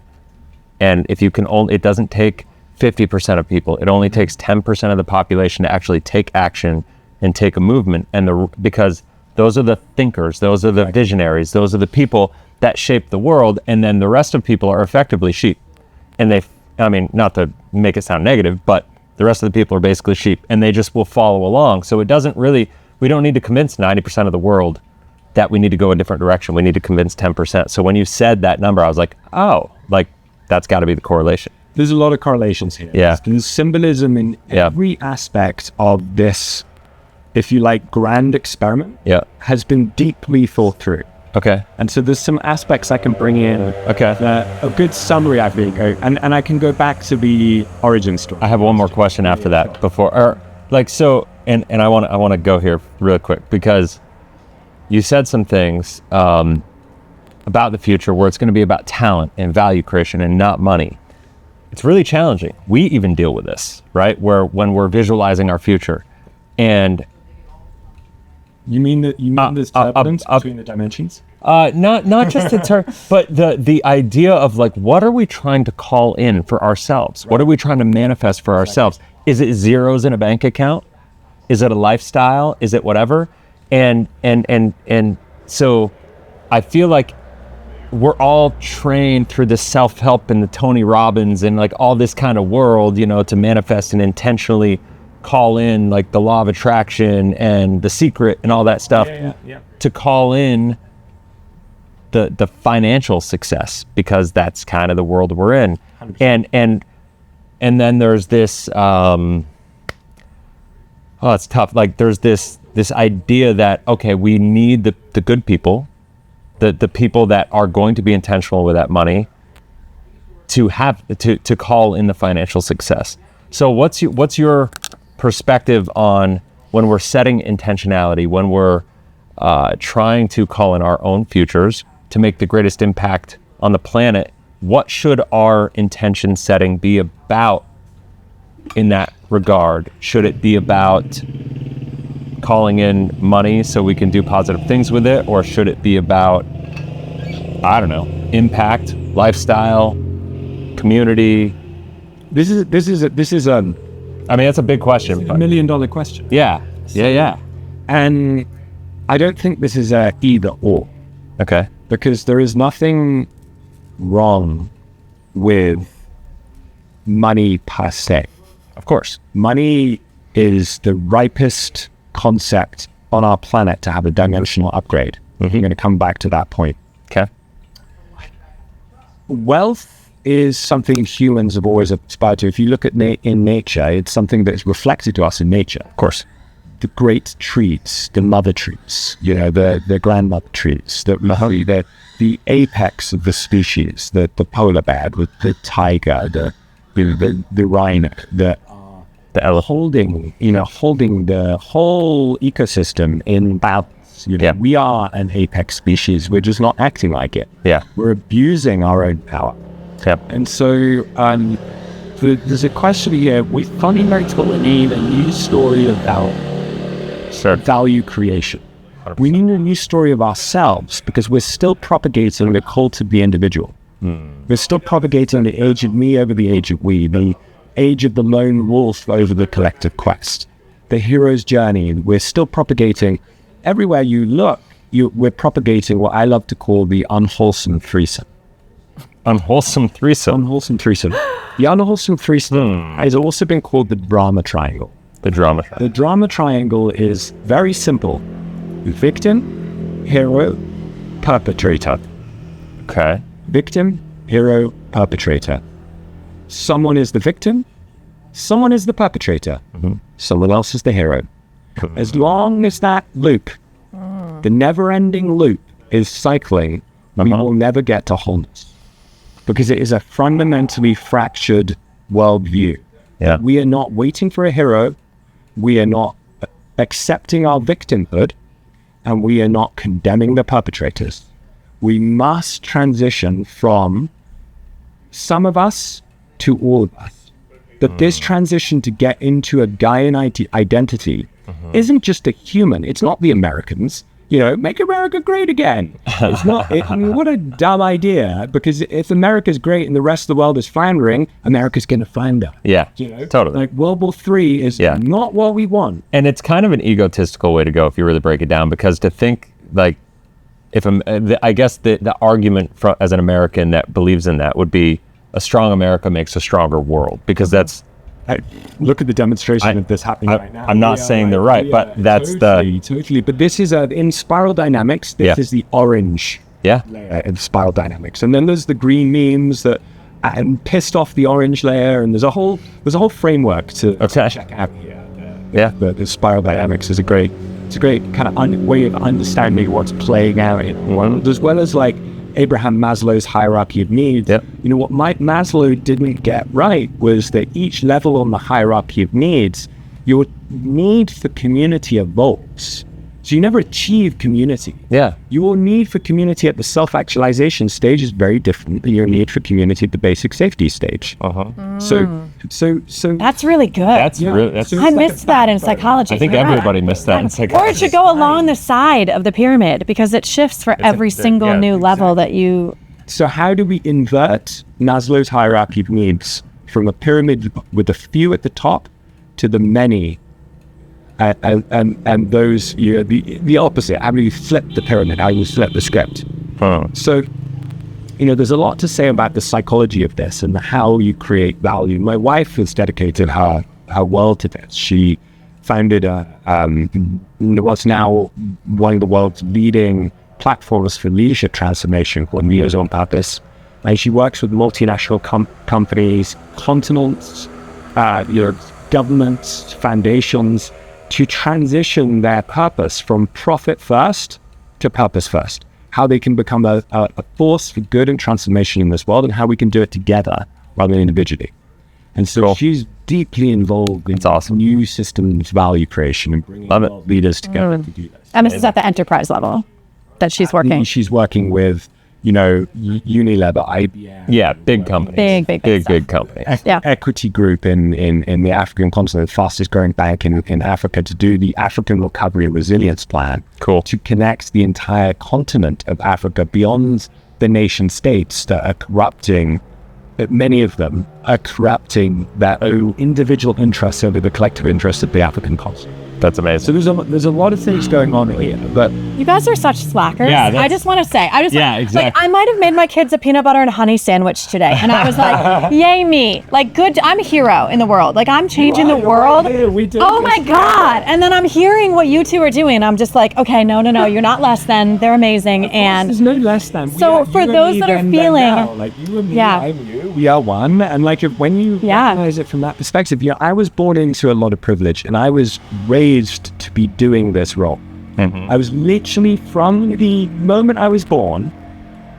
And if you can it doesn't take 50% of people, it only takes 10% of the population to actually take action and take a movement. And because those are the thinkers, those are the visionaries, those are the people that shape the world, and then the rest of people are effectively sheep. And not to make it sound negative, but the rest of the people are basically sheep, and they just will follow along. So we don't need to convince 90% of the world that we need to go a different direction. We need to convince 10%. So when you said that number, I was like, that's got to be the correlation. There's a lot of correlations here. Yeah. There's symbolism in every aspect of this if you like, grand experiment has been deeply thought through. Okay. And so there's some aspects I can bring in. Okay. A good summary, I think, and I can go back to the origin story. I have one more question after that before, and I want to go here real quick because you said some things about the future where it's going to be about talent and value creation and not money. It's really challenging. We even deal with this, right? When we're visualizing our future, and you mean there's turbulence between the dimensions? Not just in terms, but the idea of like, what are we trying to call in for ourselves? Right. What are we trying to manifest for ourselves? Is it zeros in a bank account? Is it a lifestyle? Is it whatever? And so I feel like we're all trained through the self-help and the Tony Robbins and like all this kind of world, to manifest and intentionally call in like the law of attraction and the secret and all that stuff to call in the financial success, because that's kind of the world we're in. 100%. And then there's this it's tough. Like there's this idea that, okay, we need the good people, the people that are going to be intentional with that money to call in the financial success. So what's your perspective on when we're setting intentionality, when we're trying to call in our own futures to make the greatest impact on the planet? What should our intention setting be about in that regard? Should it be about calling in money so we can do positive things with it, or should it be about, I don't know, impact, lifestyle, community? This is I mean, that's a big question. It's $1 million question. Yeah. And I don't think this is a either or. Okay. Because there is nothing wrong with money per se. Of course. Money is the ripest concept on our planet to have a dimensional upgrade. Mm-hmm. I'm going to come back to that point. Okay. Wealth is something humans have always aspired to. If you look at in nature, it's something that is reflected to us in nature. Of course. The great trees, the mother trees, the grandmother trees, the apex of the species, the polar bear, the tiger, the rhino, the holding the whole ecosystem in balance. We are an apex species. We're just not acting like it. Yeah. We're abusing our own power. Yep. And so there's a question here. We fundamentally need a new story about value creation. 100%. We need a new story of ourselves, because we're still propagating the cult of the individual. We're still propagating the age of me over the age of we, the age of the lone wolf over the collective quest, the hero's journey. We're still propagating, everywhere you look, we're propagating what I love to call the unwholesome threesome. Unwholesome threesome? Unwholesome threesome. The unwholesome threesome has also been called the drama triangle. The drama triangle. The drama triangle is very simple. Victim, hero, perpetrator. Okay. Victim, hero, perpetrator. Someone is the victim, someone is the perpetrator, someone else is the hero. As long as that loop, the never-ending loop, is cycling, we will never get to wholeness, because it is a fundamentally fractured worldview. Yeah. We are not waiting for a hero, we are not accepting our victimhood, and we are not condemning the perpetrators. We must transition from some of us to all of us. But this transition to get into a Gaian identity isn't just a human. It's not the Americans. Make America great again. It's not. What a dumb idea. Because if America's great and the rest of the world is floundering, America's going to flounder. Yeah, totally. Like World War III is not what we want. And it's kind of an egotistical way to go if you really break it down. Because to think like, I guess the argument as an American that believes in that would be, a strong America makes a stronger world, because that's... Look at the demonstration of this happening right now. I'm not saying they're right, but that's totally. But this is in spiral dynamics. This is the orange layer in spiral dynamics, and then there's the green memes that pissed off the orange layer, and there's a whole framework to check out here. The spiral dynamics is a great kind of way of understanding what's playing out in the world, as well as like Abraham Maslow's hierarchy of needs. You know, what Maslow didn't get right was that each level on the hierarchy of needs, your need for community evolves. So you never achieve community. Your need for community at the self-actualization stage is very different than your need for community at the basic safety stage. So that's really good. I missed that in psychology. I think everybody missed that in psychology. Or it should go along the side of the pyramid, because it shifts for every single new level that you... So how do we invert Maslow's hierarchy of needs from a pyramid with a few at the top to the many, and those, the opposite? How do you flip the pyramid? How do you flip the script? So, there's a lot to say about the psychology of this and how you create value. My wife has dedicated her world to this. She founded what's now one of the world's leading platforms for leadership transformation called Leaders on Purpose. And she works with multinational companies, continents, governments, foundations, to transition their purpose from profit first to purpose first. How they can become a force for good and transformation in this world, and how we can do it together rather than individually. And so she's deeply involved in new systems value creation and bringing leaders together to do this. And this is at the enterprise level that she's working. She's working with, Unilever, IBM. Big companies. Big companies. Equity Group in the African continent, the fastest growing bank in Africa, to do the African Recovery and Resilience Plan. To connect the entire continent of Africa beyond the nation states that are corrupting, that many of them are corrupting their own individual interests over the collective interests of the African continent. That's amazing. So there's a lot of things going on here, but you guys are such slackers. I just want to say, exactly. Like, I might have made my kids a peanut butter and honey sandwich today, and I was like, yay me! Like, good. I'm a hero in the world. Like, I'm changing the world. Oh my God! And then I'm hearing what you two are doing, and I'm just like, okay, no, you're not less than. They're amazing, and there's no less than. So for those that are feeling, like you and me, I'm you, we are one, and like when you recognize it from that perspective, I was born into a lot of privilege, and I was raised to be doing this role. I was literally, from the moment I was born,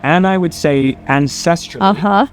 and I would say ancestrally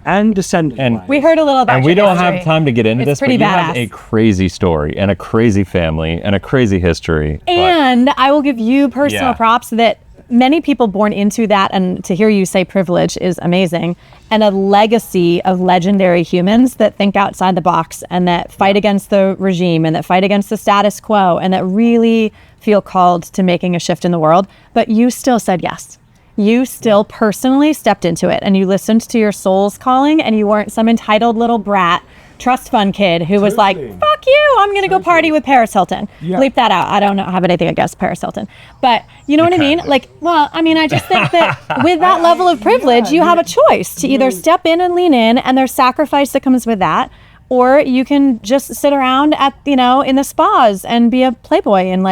and descendant. And we heard a little about. And we don't have time to get into this, but you badass. have a crazy story and a crazy family and a crazy history. And I will give you personal props that many people born into that, and to hear you say privilege is amazing, and a legacy of legendary humans that think outside the box and that fight against the regime and that fight against the status quo and that really feel called to making a shift in the world. But you still said yes. You still personally stepped into it, and you listened to your soul's calling, and you weren't some entitled little brat trust fund kid who was like, fuck you, I'm going to go party with Paris Hilton. Bleep that out. I don't have anything against Paris Hilton. But you know what I mean? Like, well, I mean, I just think that with that level of privilege, you have a choice to either step in and lean in, and there's sacrifice that comes with that, or you can just sit around at, in the spas and be a playboy and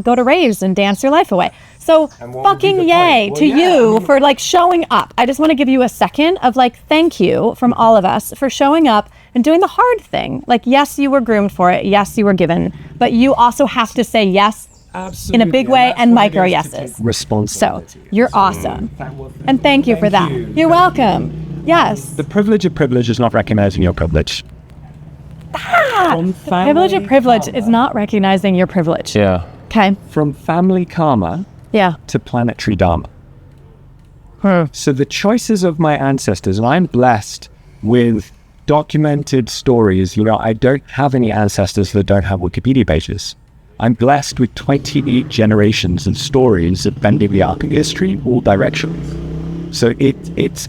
go to raves and dance your life away. So fucking yay to you for showing up. I just want to give you a second of thank you from all of us for showing up and doing the hard thing. Yes, you were groomed for it. Yes, you were given, but you also have to say yes. Absolutely. In a big way, and micro yeses. Responsibility. So you're awesome. And thank you for that. You're welcome. Yes. The privilege of privilege is not recognizing your privilege. The privilege of privilege is not recognizing your privilege. Yeah. Okay. From family karma to planetary dharma. So the choices of my ancestors, and I'm blessed with documented stories. I don't have any ancestors that don't have Wikipedia pages. I'm blessed with 28 generations of stories of bending the arc of history, all directions. So it's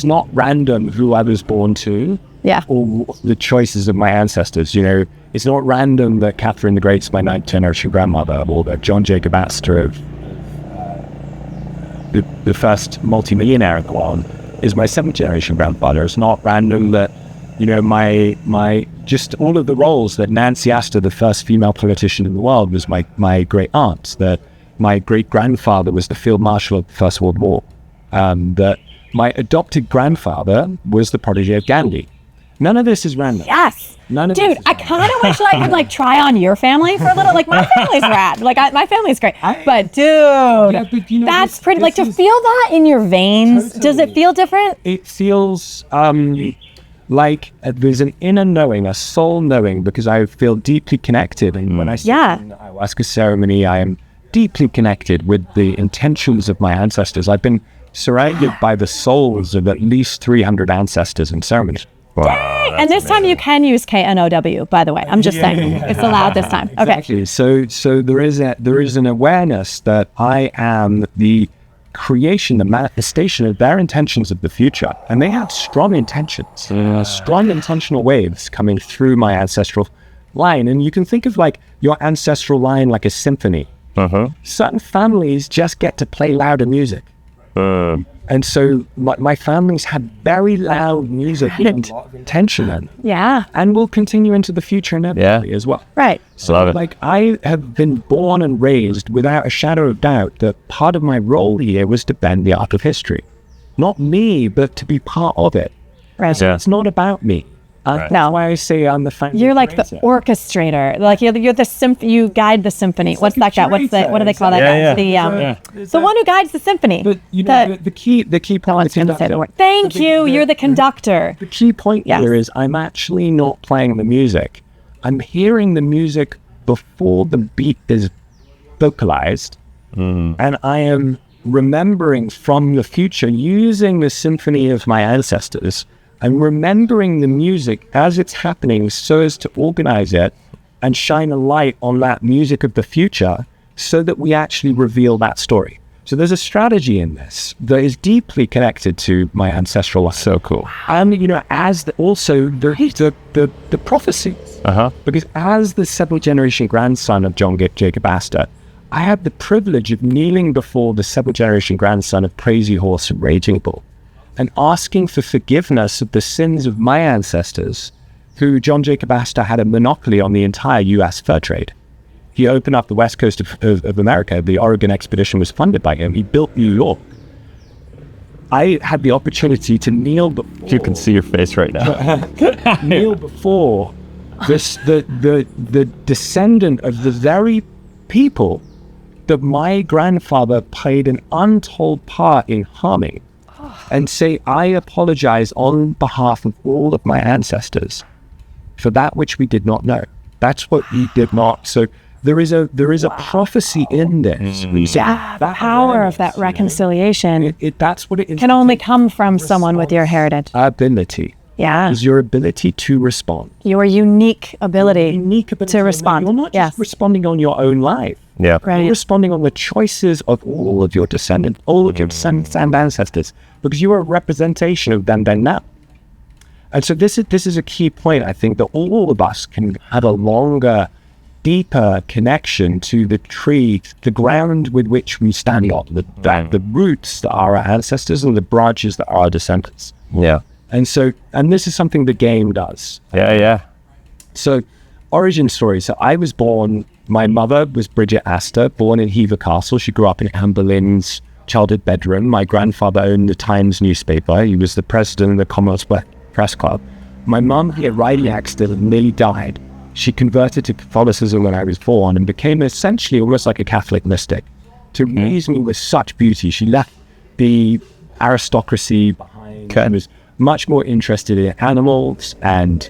not random who I was born to, or the choices of my ancestors. It's not random that Catherine the Great's my 9th generation grandmother, or that John Jacob Astor of the first multimillionaire in the world is my 7th generation grandfather. It's not random that my just all of the roles that Nancy Astor, the first female politician in the world, was my great aunt, that my great grandfather was the field marshal of the First World War, that my adopted grandfather was the protege of Gandhi, None of this is random. Yes. None of Dude, this is I kind of wish I could like try on your family for a little. Like my family's rad. Like my family's great. But dude, but, you know, that's this- pretty. Like this to is- feel that in your veins. Does it feel different? It feels like there's an inner knowing, a soul knowing, because I feel deeply connected. And when I sit in the ayahuasca ceremony, I am deeply connected with the intentions of my ancestors. I've been surrounded by the souls of at least 300 ancestors in ceremonies. Wow, And this time you can use KNOW, by the way. I'm just saying. It's allowed this time. Okay. Exactly. So there is an awareness that I am the creation, the manifestation of their intentions of the future. And they have strong intentions, strong intentional waves coming through my ancestral line. And you can think of like your ancestral line like a symphony. Certain families just get to play louder music. And so my families had very loud music and a lot of intention in it. Yeah. And will continue into the future inevitably as well. Right. So Love it. like I have been born and raised without a shadow of doubt that part of my role here was to bend the arc of history. Not me, but to be part of it. Right. Yeah. It's not about me. That's No. why I say I'm the founding You're like the creator. orchestrator. Like you're the you guide the symphony. What's that guy? What do they call that guy? The one who guides the symphony. But you know, the key point. No one's going to say the word. Thank you. You're the conductor. The key point Yes. here is I'm actually not playing the music. I'm hearing the music before the beat is vocalized, and I am remembering from the future using the symphony of my ancestors. I'm remembering the music as it's happening so as to organize it and shine a light on that music of the future so that we actually reveal that story. So there's a strategy in this that is deeply connected to my ancestral life. So cool. And, you know, also the prophecies. Because as the seventh generation grandson of John Jacob Astor, I had the privilege of kneeling before the seventh generation grandson of Crazy Horse and Raging Bull and asking for forgiveness of the sins of my ancestors, who John Jacob Astor had a monopoly on the entire US fur trade. He opened up the west coast of America. The Oregon expedition was funded by him. He built New York. I had the opportunity to kneel before... You can see your face right now. kneel before the descendant of the very people that my grandfather played an untold part in harming, and say, I apologize on behalf of all of my ancestors for that which we did not know. That's what we did not. So there is a prophecy in this. Yeah, the power of that reconciliation That's what it is. can only come from someone with your heritage. Ability. Yeah. Is your ability to respond. Your unique ability, to respond. You're not just responding on your own life. Yeah. Right. You're responding on the choices of all of your descendants, all of your descendants and ancestors, because you are a representation of them then now. And so this is a key point. I think that all of us can have a longer, deeper connection to the tree, the ground with which we stand on, the roots that are our ancestors and the branches that are our descendants. Yeah. And so, and this is something the game does. Yeah. So, origin story. So I was born, my mother was Bridget Astor, born in Hever Castle. She grew up in Anne Boleyn's childhood bedroom. My grandfather owned the Times newspaper. He was the president of the Commonwealth Press Club. My mum had a riding accident and nearly died. She converted to Catholicism when I was born and became essentially almost like a Catholic mystic. To raise me with such beauty, she left the aristocracy behind. She was much more interested in animals and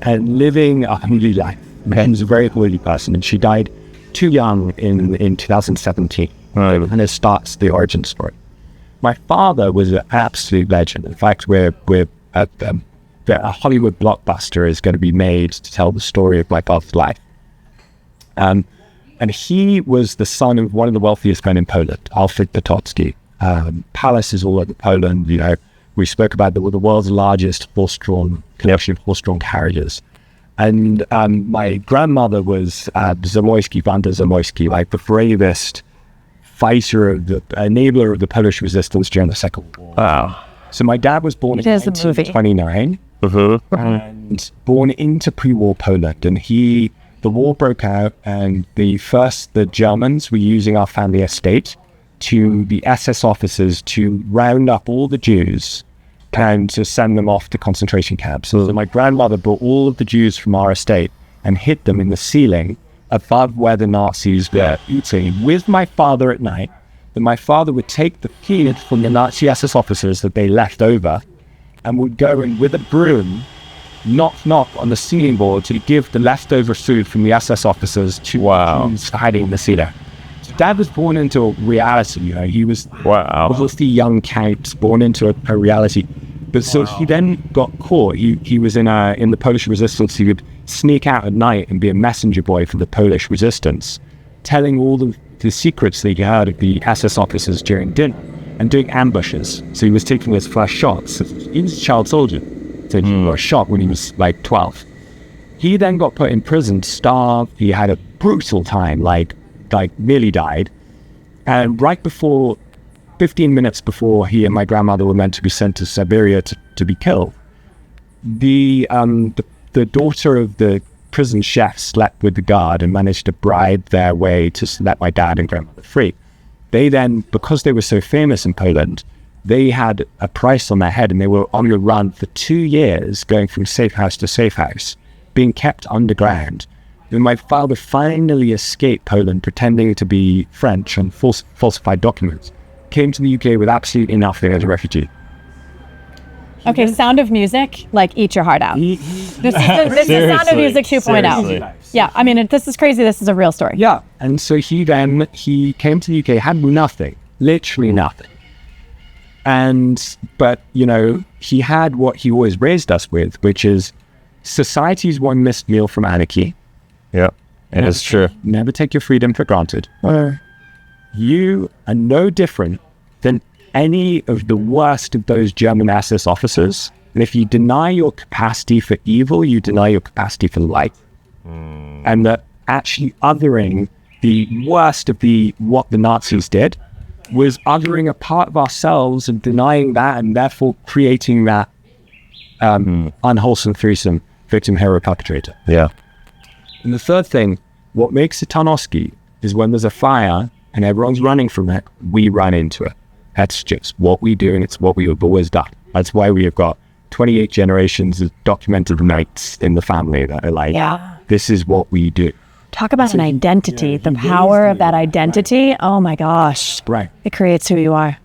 living a holy life. She was a very holy person, and she died too young in 2017. And it starts the origin story. My father was an absolute legend. In fact, a Hollywood blockbuster is going to be made to tell the story of my father's life. And he was the son of one of the wealthiest men in Poland, Alfred Potocki. Palaces all over Poland, you know. We spoke about the world's largest horse-drawn collection of horse-drawn carriages. And my grandmother was Zamoyski, Wanda Zamoyski, like the bravest fighter, enabler of the Polish resistance during the Second World War. Wow. So my dad was born in 1929 and born into pre-war Poland. And the war broke out, and the Germans were using our family estate to the SS officers to round up all the Jews and to send them off to concentration camps. So my grandmother brought all of the Jews from our estate and hid them in the ceiling above where the Nazis were eating with my father at night. Then my father would take the food from the Nazi SS officers that they left over and would go and with a broom knock on the ceiling board to give the leftover food from the SS officers to Jews hiding in the ceiling. So Dad was born into a reality, you know. He was the young count born into a reality. But so he then got caught. He was in the Polish resistance. He would sneak out at night and be a messenger boy for the Polish resistance, telling all the secrets that he heard of the SS officers during dinner and doing ambushes. So he was taking his first shots. He was a child soldier. So he got shot when he was like 12. He then got put in prison, starved. He had a brutal time, like nearly died. And right before, 15 minutes before he and my grandmother were meant to be sent to Siberia to be killed, the daughter of the prison chef slept with the guard and managed to bribe their way to let my dad and grandmother free. They then, because they were so famous in Poland, they had a price on their head and they were on the run for 2 years, going from safe house to safe house, being kept underground. And my father finally escaped Poland, pretending to be French on falsified documents, came to the UK with absolutely nothing as a refugee. Okay, Sound of Music, like eat your heart out. This is Sound of Music 2.0. Yeah, I mean, this is crazy. This is a real story. Yeah, and so he came to the UK, had nothing, literally nothing. But, you know, he had what he always raised us with, which is society's one missed meal from anarchy. Yeah, it is true. Never take your freedom for granted. You are no different than any of the worst of those German SS officers. And if you deny your capacity for evil, you deny your capacity for light. And that actually othering the worst of what the Nazis did was othering a part of ourselves and denying that, and therefore creating that unwholesome threesome victim hero perpetrator. Yeah. And the third thing, what makes a Tarnowski is when there's a fire and everyone's running from it, we run into it. That's just what we do, and it's what we have always done. That's why we have got 28 generations of documented knights in the family that are like, this is what we do. Talk about an identity, the power of that identity. Oh my gosh. Right. It creates who you are.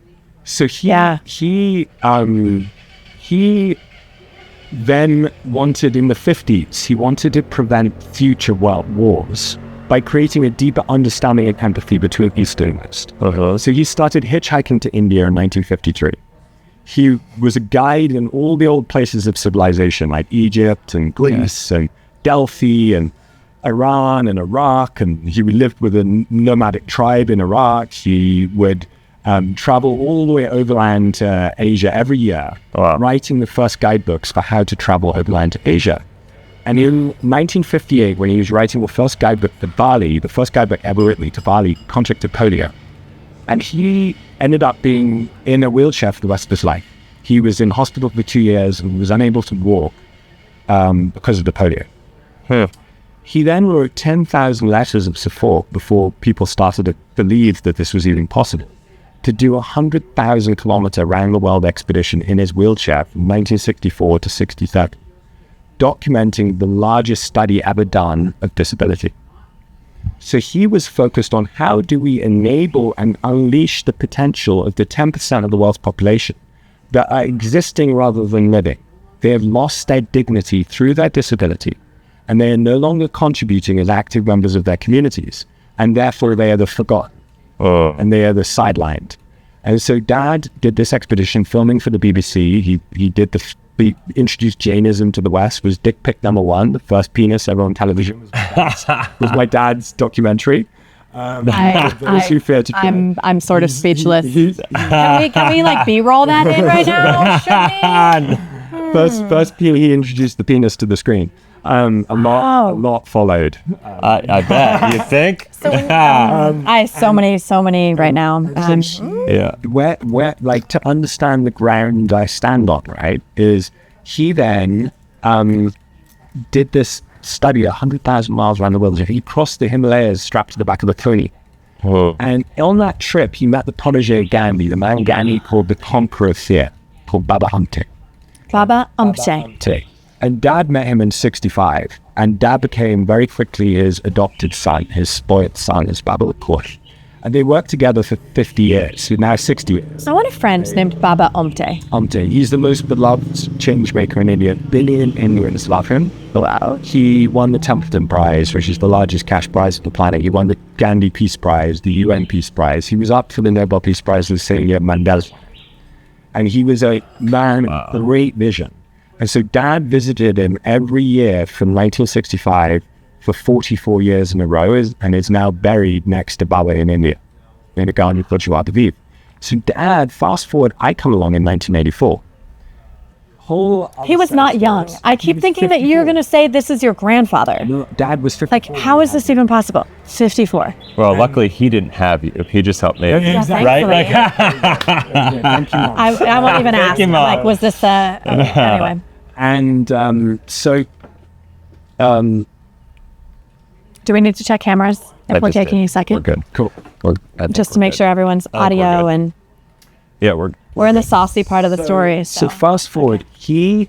So he then wanted, in the 50s, he wanted to prevent future world wars by creating a deeper understanding and empathy between East and West. So he started hitchhiking to India in 1953. He was a guide in all the old places of civilization, like Egypt and Greece and Delphi and Iran and Iraq, and he lived with a nomadic tribe in Iraq. He would travel all the way overland to Asia every year, writing the first guidebooks for how to travel overland to Asia. And in 1958, when he was writing the first guidebook to Bali, the first guidebook ever written to Bali, contracted polio. And he ended up being in a wheelchair for the rest of his life. He was in hospital for 2 years and was unable to walk because of the polio. He then wrote 10,000 letters of support before people started to believe that this was even possible, to do a 100,000 kilometer round the world expedition in his wheelchair from 1964 to 67, documenting the largest study ever done of disability. So he was focused on how do we enable and unleash the potential of the 10% of the world's population that are existing rather than living. They have lost their dignity through their disability, and they are no longer contributing as active members of their communities, and therefore they are the forgotten, and they are the sidelined. And so Dad did this expedition filming for the BBC. He introduced Jainism to the West, was dick pic number 1, the first penis ever on television was my dad's documentary. I'm sort of speechless. Can we like B-roll that in right now? First he introduced the penis to the screen. A lot followed. I bet. You think? I so many right now. Where like to understand the ground I stand on, right? Is he then did this study 100,000 miles around the world. He crossed the Himalayas strapped to the back of a pony. And on that trip, he met the protege of Gandhi, the man Gandhi called the Conqueror of Fear, called Baba Hunting. Baba Umte. And Dad met him in 65, and Dad became very quickly his adopted son, his spoiled son, as Baba would call him. And they worked together for 50 years, so now 60 years. I want a friend named Baba Umte. Umte, he's the most beloved change maker in India. Billion Indians love him. Wow. He won the Templeton Prize, which is the largest cash prize on the planet. He won the Gandhi Peace Prize, the UN Peace Prize. He was up for the Nobel Peace Prize the same year Mandela. And he was a man with great vision. And so Dad visited him every year from 1965 for 44 years in a row, and is now buried next to Baba in India, in a garden called Aviv. So Dad, fast forward, I come along in 1984. He was not young. I keep thinking that you're going to say this is your grandfather. No, Dad was 54. Like, how is this even possible? 54. Well, luckily he didn't have you. He just helped me. Exactly. Right? Like, I won't even ask. you, Mom. Like, was this anyway? And Do we need to check cameras if we're just taking did. a second? We're good. cool. Just to make sure everyone's audio good. and Yeah, we're in the saucy part of the story. So fast forward, he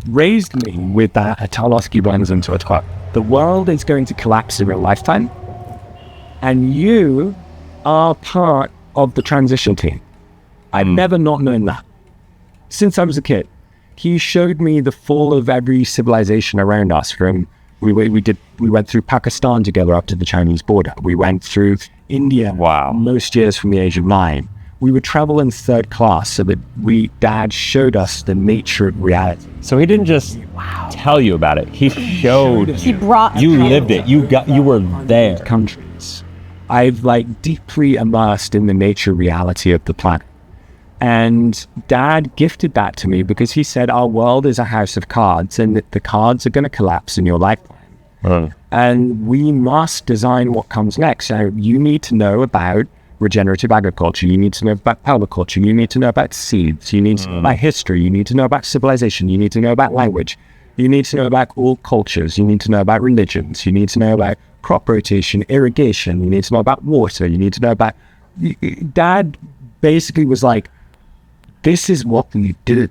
raised me with that Tarnowski runs into a quote. The world is going to collapse in your lifetime, and you are part of the transition team. I've never not known that. Since I was a kid, he showed me the fall of every civilization around us. We went through Pakistan together up to the Chinese border. We went through India. Wow. Most years from the age of 9. We would travel in third class so that Dad showed us the nature of reality. So he didn't just tell you about it. He showed. He brought You lived it. You were there. Countries. I've deeply immersed in the nature reality of the planet. And Dad gifted that to me because he said our world is a house of cards and that the cards are going to collapse in your lifetime. And we must design what comes next. So you need to know about regenerative agriculture. You need to know about permaculture. You need to know about seeds. You need to know about history. You need to know about civilization. You need to know about language. You need to know about all cultures. You need to know about religions. You need to know about crop rotation, irrigation. You need to know about water. You need to know about... Dad basically was like, this is what we did,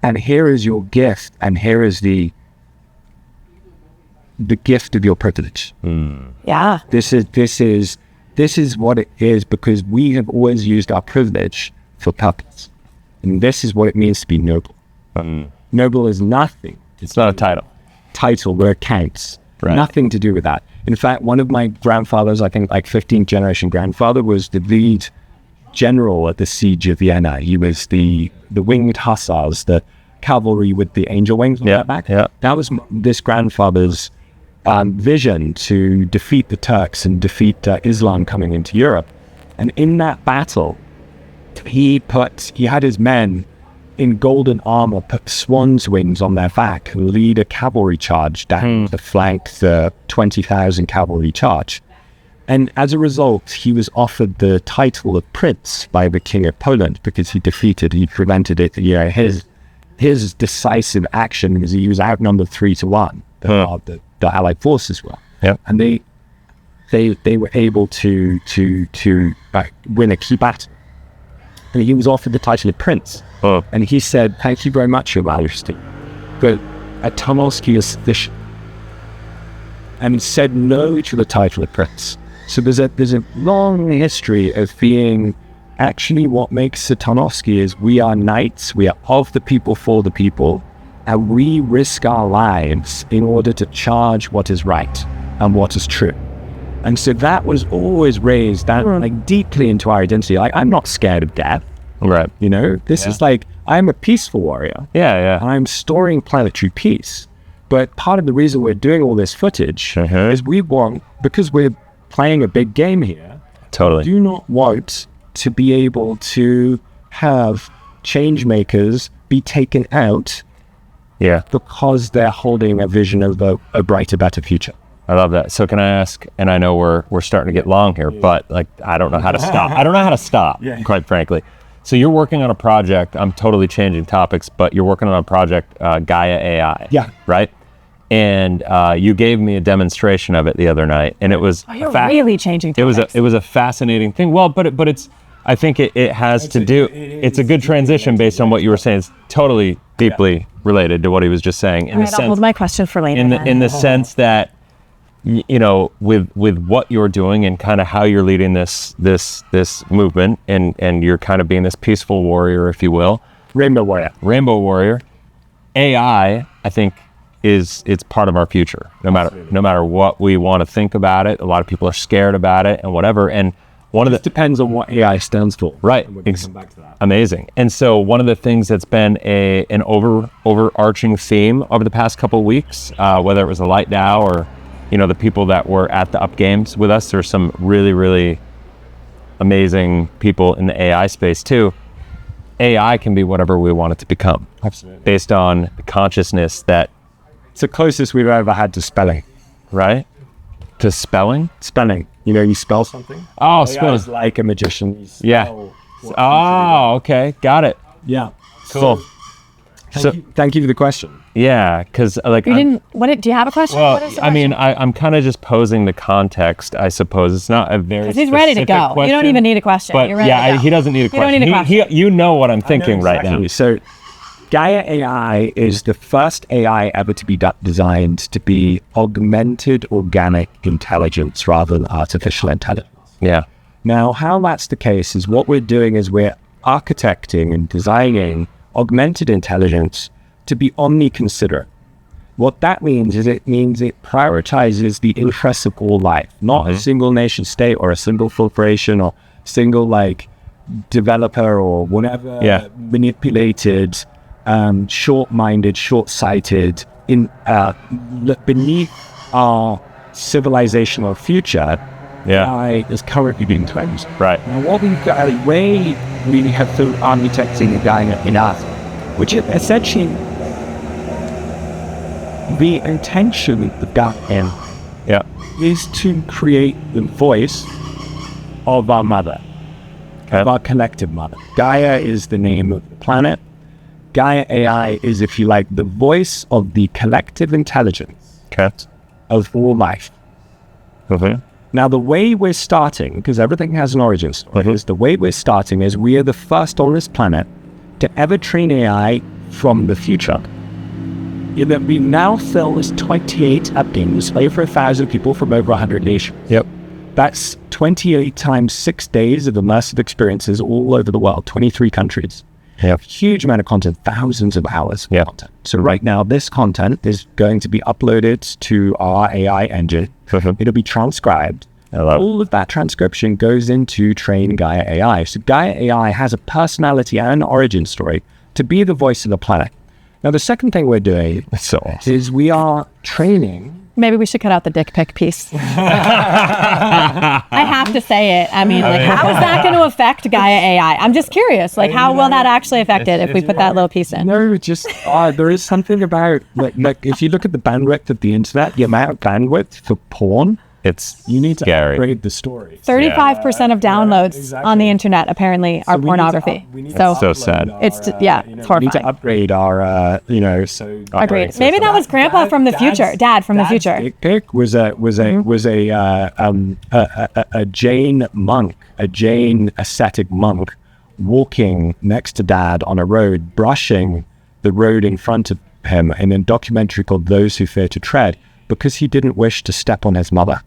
and here is your gift, and here is the gift of your privilege. Yeah. This is what it is, because we have always used our privilege for purpose, and this is what it means to be noble. Noble is nothing. It's not a title Where it counts. Right. Nothing to do with that. In fact, one of my grandfathers, I think 15th generation grandfather, was the lead general at the siege of Vienna. He was the winged hussars, the cavalry with the angel wings on their back. Yeah. That was this grandfather's vision to defeat the Turks and defeat Islam coming into Europe. And in that battle, he had his men in golden armor put swan's wings on their back and lead a cavalry charge down to flank the 20,000 cavalry charge. And as a result, he was offered the title of prince by the king of Poland because he prevented it. His decisive action was he was outnumbered 3-1. The Allied forces were, and they were able to win a key battle. And he was offered the title of prince. And he said, "Thank you very much, Your Majesty, but a Tarnowski is sufficient," and said no to the title of prince. So there's a long history of being actually what makes a Tarnowski is we are knights, we are of the people for the people, and we risk our lives in order to charge what is right and what is true. And so that was always raised deeply into our identity. I'm not scared of death. Right. This is I'm a peaceful warrior. Yeah. I'm storing planetary peace. But part of the reason we're doing all this footage is because we're playing a big game here. Totally. Do not want to be able to have change makers be taken out because they're holding a vision of a brighter, better future. I love that. So can I ask, and I know we're starting to get long here, but I don't know how to stop. I don't know how to stop, quite frankly. So you're working on a project, I'm totally changing topics, but you're working on a project, Gaia AI. Yeah. Right? And you gave me a demonstration of it the other night, and it was really changing topics. It was a fascinating thing. Well, but it's I think it has to do. It's a good transition based on what you were saying. It's totally deeply related to what he was just saying. All right, I'll hold my question for later. In the sense that, you know, with what you're doing and kind of how you're leading this movement, and you're kind of being this peaceful warrior, if you will, Rainbow warrior. AI, I think, it's part of our future. No matter what we want to think about it, a lot of people are scared about it and whatever. And it depends on what AI stands for. Right. Come back to that. Amazing. And so one of the things that's been an overarching theme over the past couple of weeks, whether it was a Light DAO or, you know, the people that were at the Up Games with us, there's some really, really amazing people in the AI space too. AI can be whatever we want it to become. Absolutely. Based on the consciousness that... It's the closest we've ever had to spelling. Right? To spelling? Spelling. You know, you spell something. Oh, spelling. It's like a magician. You Yeah. Oh, okay. Got it. Yeah. Cool. Thank you for the question. Yeah, because like... Do you have a question? Well, What is the I mean, question? I'm kind of just posing the context, I suppose. It's not a very Because he's ready to go. question, You don't even need a question. But You're ready yeah, to go. he doesn't need a question. You don't need a question. You know what I'm thinking right now. So Gaia AI is the first AI ever to be designed to be augmented organic intelligence rather than artificial intelligence. Yeah. Now, how that's the case is what we're doing is we're architecting and designing augmented intelligence to be omni-considerate. What that means is it prioritizes the interests of all life, not a single nation state or a single corporation or single like developer or whatever manipulated, short-minded, short-sighted beneath our civilizational future. AI is currently being cleansed. Right. Now, what we've got, the way we have through architecting Gaia in us, which is essentially the intention of Gaian is to create the voice of our mother, of our collective mother. Gaia is the name of the planet. Gaia AI is, if you like, the voice of the collective intelligence of all life. Now, the way we're starting, because everything has an origin story, is the way we're starting is we are the first on this planet to ever train AI from the future. In that we now fill this 28 Up Games, over 1,000 people from over 100 nations. That's 28 times 6 days of immersive experiences all over the world, 23 countries. Huge amount of content, thousands of hours of content. So right now, this content is going to be uploaded to our AI engine. It'll be transcribed. All of that transcription goes into train Gaia AI. So Gaia AI has a personality and an origin story to be the voice of the planet. Now, the second thing we're doing is we are training. Maybe we should cut out the dick pic piece. I have to say it. I mean, like, how is that going to affect Gaia AI? I'm just curious. Like, how will that actually affect it if we put that little piece in? No, just there is something about like if you look at the bandwidth of the internet, the amount of bandwidth for porn. You need to upgrade the story. 35% of downloads on the internet apparently are pornography. So sad. It's it's horrifying. We need to upgrade our Agreed. Maybe that was Grandpa from the future, Dad from the future. Dick pic was a Jain monk, a Jain ascetic monk, walking next to Dad on a road, brushing the road in front of him in a documentary called "Those Who Fear to Tread," because he didn't wish to step on his mother,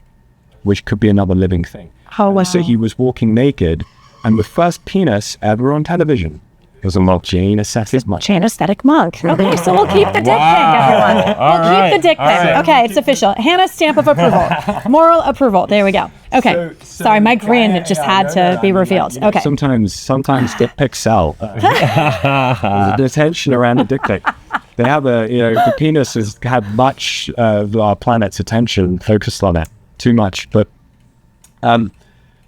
which could be another living thing. Oh, wow. So he was walking naked, and the first penis ever on television was a monk, Jain ascetic monk. Jain ascetic monk. Okay, so we'll keep the dick pic, everyone. We'll keep the dick pic. Okay, it's official. Hannah's stamp of approval. Moral approval. There we go. Okay. Sorry, my grin just had to be revealed. Okay. Sometimes dick pics sell. There's a tension around the dick pic. They have the penis has had much of our planet's attention focused on it. Too much. But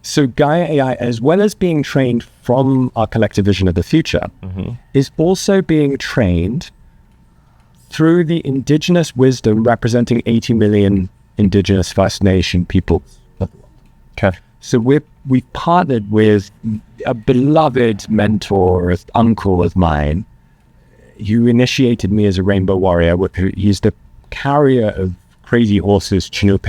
so Gaia AI, as well as being trained from our collective vision of the future, is also being trained through the indigenous wisdom representing 80 million indigenous First Nation people of the world. Okay. So we've partnered with a beloved mentor, uncle of mine, who initiated me as a rainbow warrior. He's the carrier of Crazy Horse's Chinook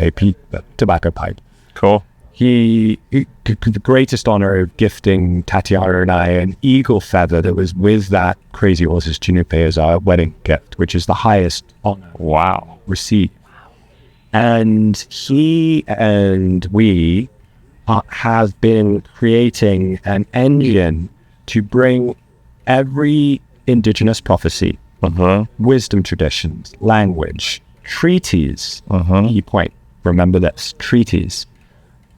tobacco pipe. Cool. the greatest honor of gifting Tatiana and I an eagle feather that was with that Crazy Horses Chinope as our wedding gift, which is the highest honor received. And he and we have been creating an engine to bring every indigenous prophecy, wisdom traditions, language, treaties, key point, remember this, treaties,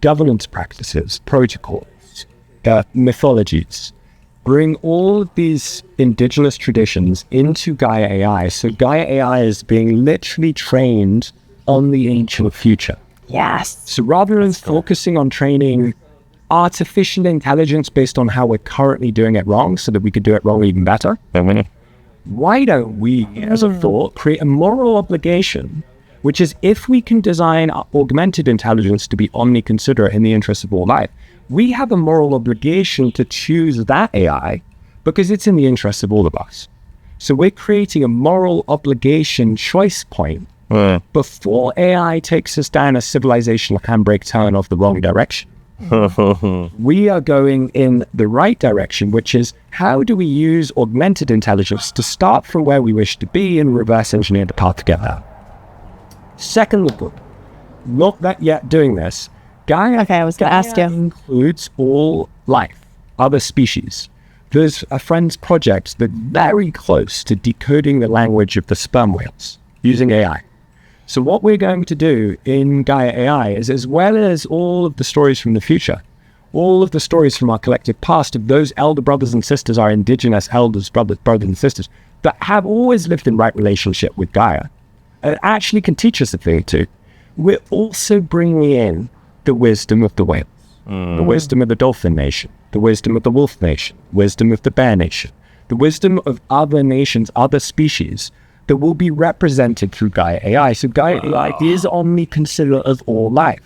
governance practices, protocols, mythologies, bring all of these indigenous traditions into Gaia AI. So Gaia AI is being literally trained on the ancient future. Yes. So rather than focusing on training artificial intelligence based on how we're currently doing it wrong so that we could do it wrong even better, why don't we, as a thought, create a moral obligation, which is if we can design augmented intelligence to be omni-considerate in the interest of all life, we have a moral obligation to choose that AI because it's in the interest of all of us. So we're creating a moral obligation choice point before AI takes us down a civilizational handbrake turn of the wrong direction. We are going in the right direction, which is how do we use augmented intelligence to start from where we wish to be and reverse engineer the path to get there. Second look, not that yet doing this, Gaia, I was going to ask you, includes all life, other species. There's a friend's project that's very close to decoding the language of the sperm whales using AI. So what we're going to do in Gaia AI is, as well as all of the stories from the future, all of the stories from our collective past of those elder brothers and sisters, our indigenous elders, brothers and sisters, that have always lived in right relationship with Gaia, and actually can teach us a thing or two, we're also bringing in the wisdom of the whales, the wisdom of the dolphin nation, the wisdom of the wolf nation, wisdom of the bear nation, the wisdom of other nations, other species, that will be represented through Gaia AI. So Gaia AI is omni-considerate of all life.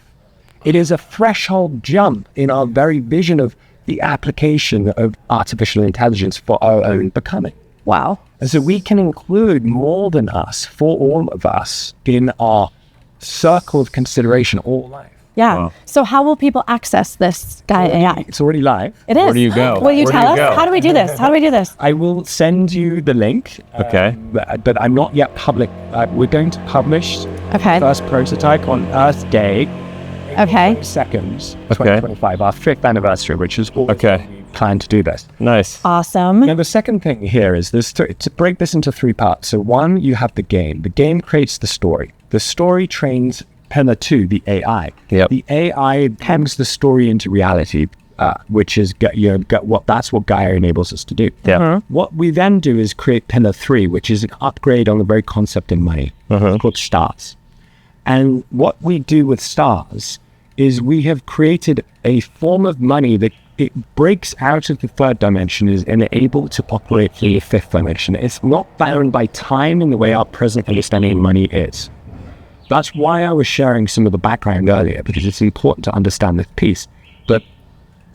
It is a threshold jump in our very vision of the application of artificial intelligence for our own becoming. wow. And so we can include more than us, for all of us, in our circle of consideration all life. Yeah. Wow. So how will people access this Gaia AI? It's already live. It is. Where do you go? Will you Where do tell you us? go? How do we do this? How do we do this? I will send you the link. Okay. But I'm not yet public. We're going to publish Okay. first prototype on Earth Day, Okay. 2nd, Okay. 2025, our 5th anniversary, which is all Okay. planned to do this. Nice. Awesome. Now, the second thing here is this to break this into 3 parts. So one, you have the game. The game creates the story. The story trains pillar 2, the AI. Yep. The AI brings the story into reality, which is that's what Gaia enables us to do. Yeah. What we then do is create pillar 3, which is an upgrade on the very concept in money. It's called stars. And what we do with stars is we have created a form of money that it breaks out of the 3rd dimension and able to operate in the 5th dimension. It's not bound by time in the way our present understanding of money is. That's why I was sharing some of the background earlier, because it's important to understand this piece. But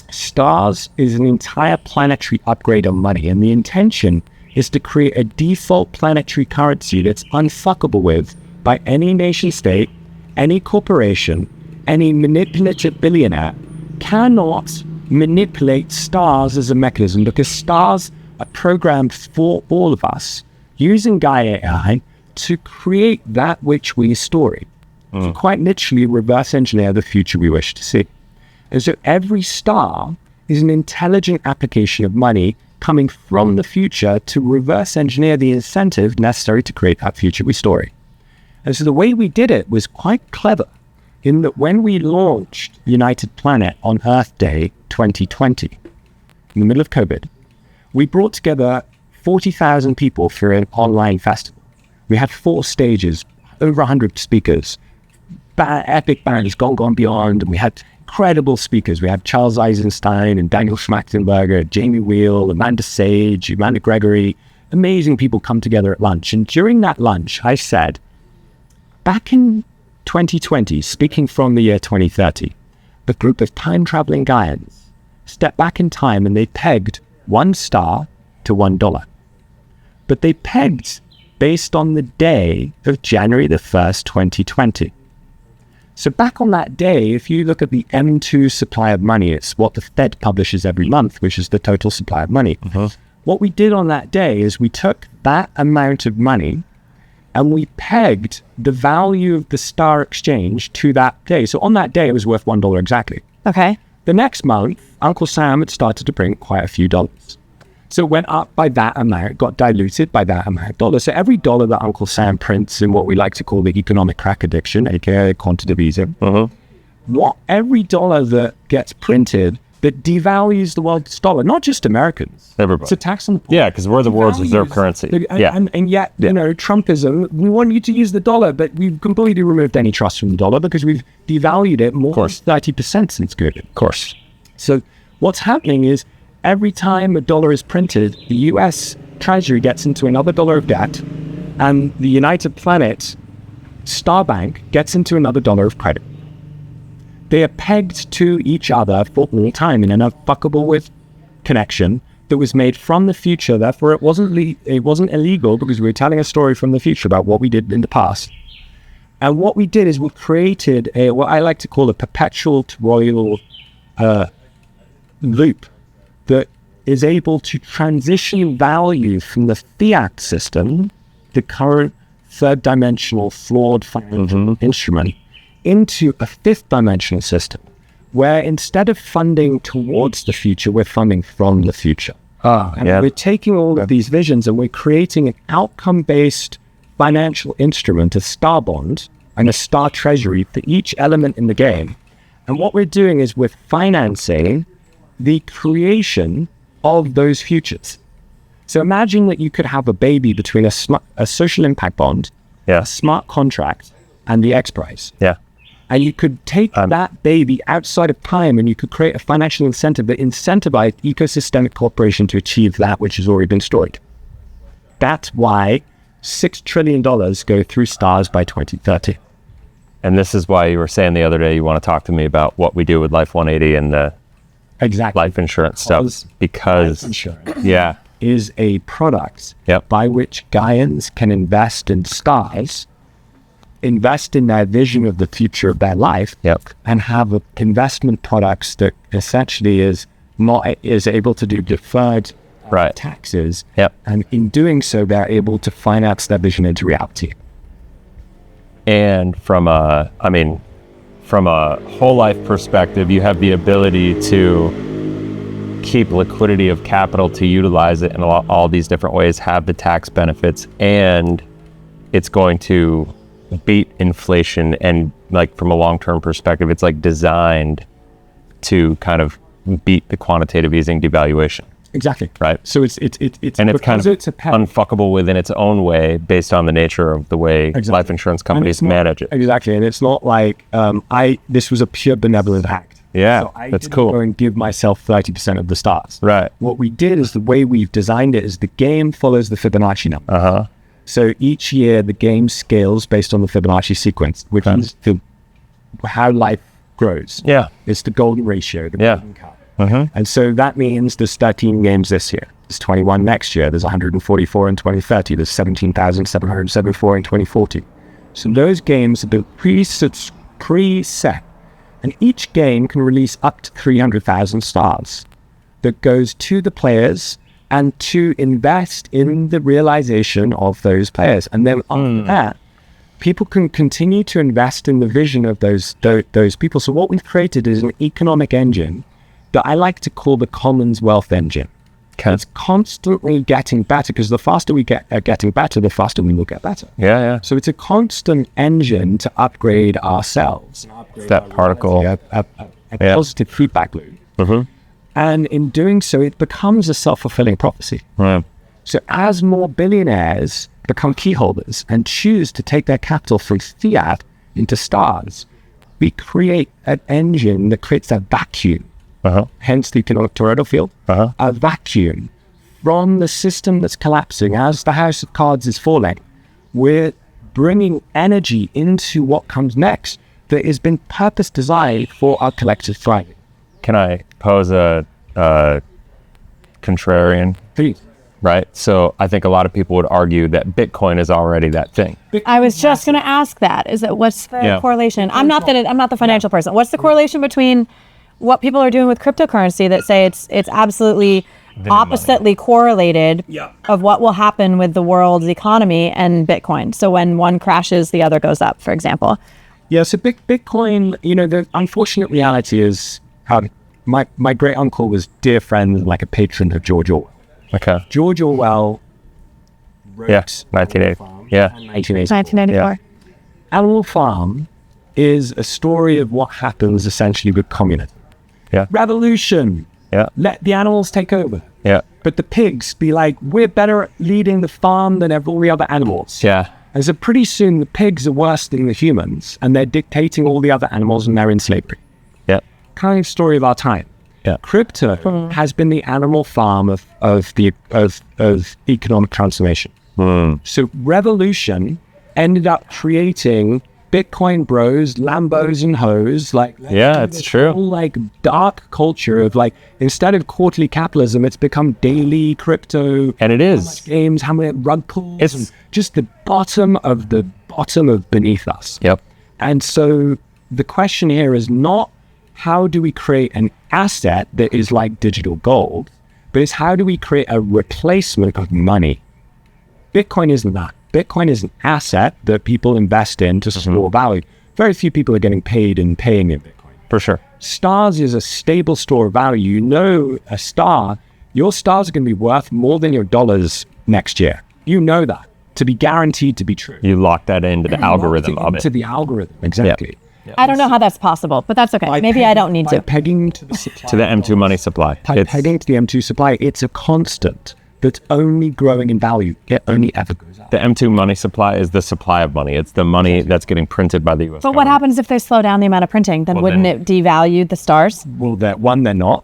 stars is an entire planetary upgrade on money, and the intention is to create a default planetary currency that's unfuckable with by any nation state, any corporation, any manipulative billionaire cannot manipulate stars as a mechanism, because stars are programmed for all of us using Gaia AI to create that which we story. To quite literally reverse engineer the future we wish to see. And so every star is an intelligent application of money coming from the future to reverse engineer the incentive necessary to create that future we story. And so the way we did it was quite clever, in that when we launched United Planet on Earth Day 2020, in the middle of COVID, we brought together 40,000 people for an online festival. We had 4 stages, over 100 speakers, epic bands, Gone Beyond, and we had incredible speakers. We had Charles Eisenstein and Daniel Schmachtenberger, Jamie Wheel, Amanda Sage, Amanda Gregory, amazing people come together at lunch. And during that lunch, I said, back in 2020, speaking from the year 2030, the group of time-traveling Gaians stepped back in time and they pegged 1 star to $1. But they pegged based on the day of January the 1st, 2020. So back on that day, if you look at the M2 supply of money, it's what the Fed publishes every month, which is the total supply of money. What we did on that day is we took that amount of money and we pegged the value of the star exchange to that day. So on that day, it was worth $1 exactly. Okay. The next month, Uncle Sam had started to bring quite a few dollars. So it went up by that amount, got diluted by that amount of dollars. So every dollar that Uncle Sam prints in what we like to call the economic crack addiction, aka quantitative easing, every dollar that gets printed that devalues the world's dollar, not just Americans. Everybody. It's a tax on the poor. Yeah, because we're the world's reserve currency. And yet, you know, Trumpism, we want you to use the dollar, but we've completely removed any trust from the dollar because we've devalued it more than 30% since COVID. Of course. So what's happening is every time a dollar is printed, the US Treasury gets into another dollar of debt, and the United Planet Star Bank gets into another dollar of credit. They are pegged to each other for all time in an unfuckable with connection that was made from the future. Therefore, it wasn't illegal because we were telling a story from the future about what we did in the past. And what we did is we created what I like to call a perpetual toroidal loop that is able to transition value from the fiat system, the current third dimensional flawed financial instrument, into a fifth dimensional system where instead of funding towards the future, we're funding from the future. We're taking all of these visions and we're creating an outcome-based financial instrument, a star bond and a star treasury for each element in the game. And what we're doing is we're financing the creation of those futures. So imagine that you could have a baby between a social impact bond, a smart contract, and the X prize. And you could take that baby outside of time and you could create a financial incentive that incentivized ecosystemic cooperation to achieve that which has already been stored. That's why $6 trillion go through stars by 2030. And this is why you were saying the other day you want to talk to me about what we do with Life 180 and the life insurance stuff. Because life insurance is a product by which Gaians can invest in stars, invest in their vision of the future of their life, and have investment products that essentially is able to do deferred taxes. And in doing so, they're able to finance their vision into reality. And from a whole life perspective, you have the ability to keep liquidity of capital to utilize it in all these different ways, have the tax benefits, and it's going to beat inflation. And like from a long-term perspective, it's like designed to kind of beat the quantitative easing devaluation. Exactly. Right. So it's kind of unfuckable within its own way based on the nature of the way life insurance companies manage it. Exactly. And it's not like this was a pure benevolent act. Yeah, so I that's didn't cool. go and give myself 30% of the stars. Right. What we did is the way we've designed it is the game follows the Fibonacci number. So each year the game scales based on the Fibonacci sequence, which is how life grows. It's the golden ratio, the golden curve. And so that means there's 13 games this year. There's 21 next year. There's 144 in 2030. There's 17,774 in 2040. So those games have been preset. And each game can release up to 300,000 stars that goes to the players and to invest in the realization of those players. And then after that, people can continue to invest in the vision of those people. So what we've created is an economic engine that I like to call the commons wealth engine. It's constantly getting better because the faster we get getting better, the faster we will get better. So it's a constant engine to upgrade ourselves. That particle. A positive feedback loop. And in doing so, it becomes a self-fulfilling prophecy. So as more billionaires become key holders and choose to take their capital from fiat into stars, we create an engine that creates a vacuum. Hence the economic toroidal field, a vacuum from the system that's collapsing as the house of cards is falling. We're bringing energy into what comes next that has been purpose designed for our collective thriving. Can I pose a contrarian Please. right? So I think a lot of people would argue that Bitcoin is already that thing. I was just going to ask that. Is that what's the correlation? I'm not the financial person. What's the correlation between what people are doing with cryptocurrency that say it's absolutely oppositely correlated of what will happen with the world's economy and Bitcoin? So when one crashes, the other goes up, for example. Yeah, so Bitcoin, the unfortunate reality is my great uncle was dear friend and like a patron of George Orwell. Okay. George Orwell wrote 1984. Animal Farm is a story of what happens essentially with communism. Yeah. Revolution. Yeah. Let the animals take over. Yeah. But the pigs be like, we're better at leading the farm than all the other animals. Yeah. And so pretty soon the pigs are worse than the humans and they're dictating all the other animals and they're in slavery. Yeah. Kind of story of our time. Yeah. Crypto has been the animal farm of economic transformation. So revolution ended up creating Bitcoin bros, Lambos and hoes, it's true. Whole, dark culture of instead of quarterly capitalism, it's become daily crypto. And it is. Games, how many rug pulls. It's just the bottom of beneath us. Yep. And so the question here is not how do we create an asset that is like digital gold, but it's how do we create a replacement of money? Bitcoin isn't that. Bitcoin is an asset that people invest in to store value. Very few people are getting paid and paying in Bitcoin. For sure. Stars is a stable store of value. Your stars are going to be worth more than your dollars next year. You know that to be guaranteed to be true. You lock that into the algorithm of it. Into the algorithm, exactly. Yep. I don't know how that's possible, but that's okay. Maybe I don't need to. Pegging to the supply. To the M2 money supply. Pegging to the M2 supply, it's a constant that's only growing in value. It only ever goes up. The M2 money supply is the supply of money. It's the money that's getting printed by the U.S. But what happens if they slow down the amount of printing? Then wouldn't it devalue the stars? Well, they're not.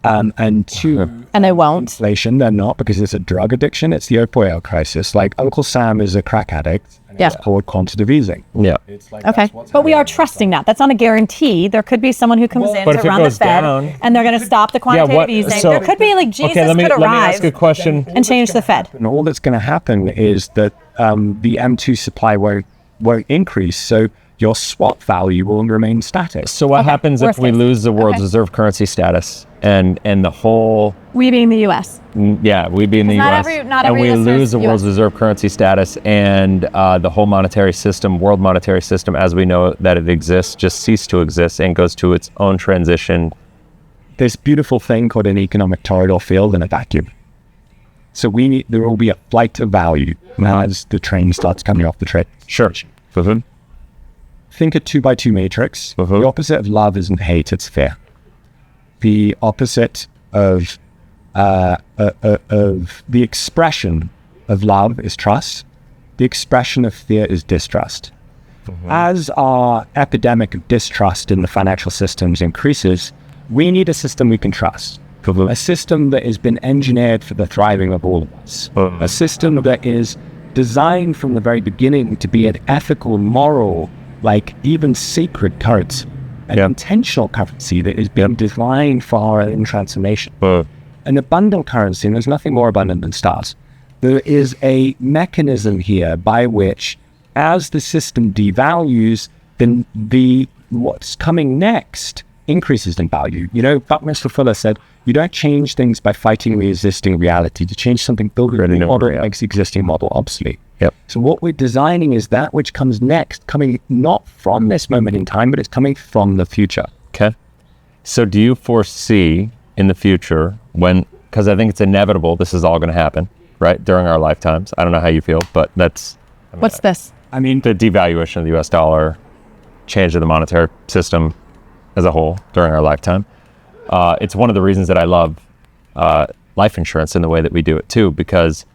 And two, and they won't. Inflation, they're not, because it's a drug addiction. It's the opioid crisis. Uncle Sam is a crack addict. Yes. It's called quantitative easing. Yeah. Okay. But we are trusting that. That's not a guarantee. There could be someone who comes in to run the Fed and they're going to stop the quantitative easing. There could be Jesus let me arrive ask a question and change the Fed. And all that's going to happen is that the M2 supply won't increase. So your swap value will remain static. So what happens if we lose the world's reserve currency status and the whole... We being the U.S. Yeah, we being the U.S. And we lose the world's reserve currency status and the whole monetary system, world monetary system as we know that it exists, just cease to exist and goes to its own transition. This beautiful thing called an economic toroidal field in a vacuum. So there will be a flight of value as the train starts coming off the train. Sure. Think a 2x2 matrix. The opposite of love isn't hate, it's fear. The opposite of the expression of love is trust. The expression of fear is distrust. As our epidemic of distrust in the financial systems increases, we need a system we can trust. A system that has been engineered for the thriving of all of us. A system that is designed from the very beginning to be an ethical, moral, even sacred currency, an intentional currency that is being designed for our own transformation. An abundant currency, and there's nothing more abundant than stars. There is a mechanism here by which, as the system devalues, then what's coming next increases in value. Buckminster Fuller said, you don't change things by fighting the existing reality. To change something, build a new model makes the existing model obsolete. Yep. So what we're designing is that which comes next, coming not from this moment in time, but it's coming from the future. Okay. So do you foresee in the future because I think it's inevitable this is all going to happen, right, during our lifetimes. I don't know how you feel, but that's... What's this? The devaluation of the U.S. dollar, change of the monetary system as a whole during our lifetime. It's one of the reasons that I love life insurance in the way that we do it too, because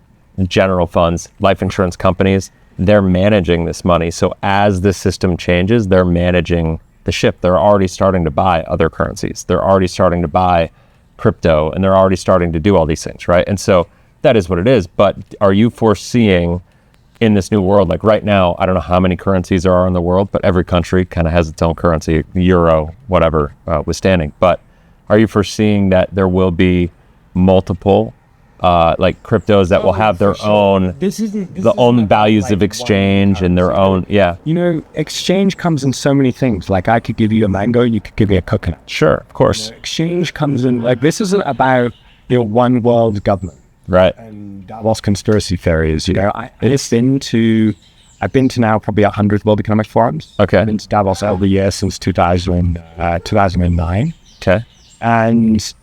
general funds, life insurance companies, they're managing this money. So as the system changes, they're managing the ship. They're already starting to buy other currencies. They're already starting to buy crypto, and they're already starting to do all these things, right? And so that is what it is. But are you foreseeing in this new world, right now, I don't know how many currencies there are in the world, but every country kind of has its own currency, euro, whatever, withstanding. But are you foreseeing that there will be multiple like cryptos that will have their own values of exchange and their own exchange comes in so many things. Like I could give you a mango, you could give me a coconut. Sure, of course. Exchange comes in, like, this isn't about one world government, right? And Davos conspiracy theories. I've been to now probably 100 World Economic Forums. Okay. I've been to Davos every year since 2009. Okay. And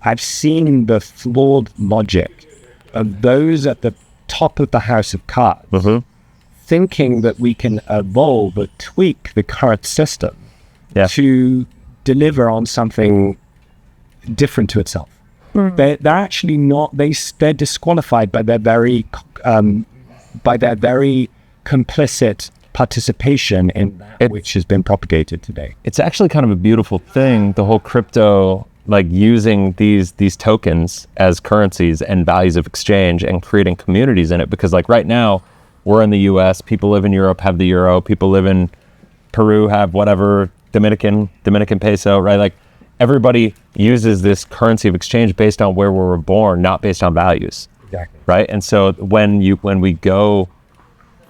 I've seen the flawed logic of those at the top of the house of cards thinking that we can evolve or tweak the current system to deliver on something different to itself. They're actually not. They're disqualified by their very complicit participation in that which has been propagated today. It's actually kind of a beautiful thing, the whole crypto, like using these tokens as currencies and values of exchange and creating communities in it. Because like right now, we're in the US, people live in Europe, have the euro, people live in Peru, have whatever, Dominican peso, right? Like everybody uses this currency of exchange based on where we were born, not based on values. Exactly. Right? And so when we go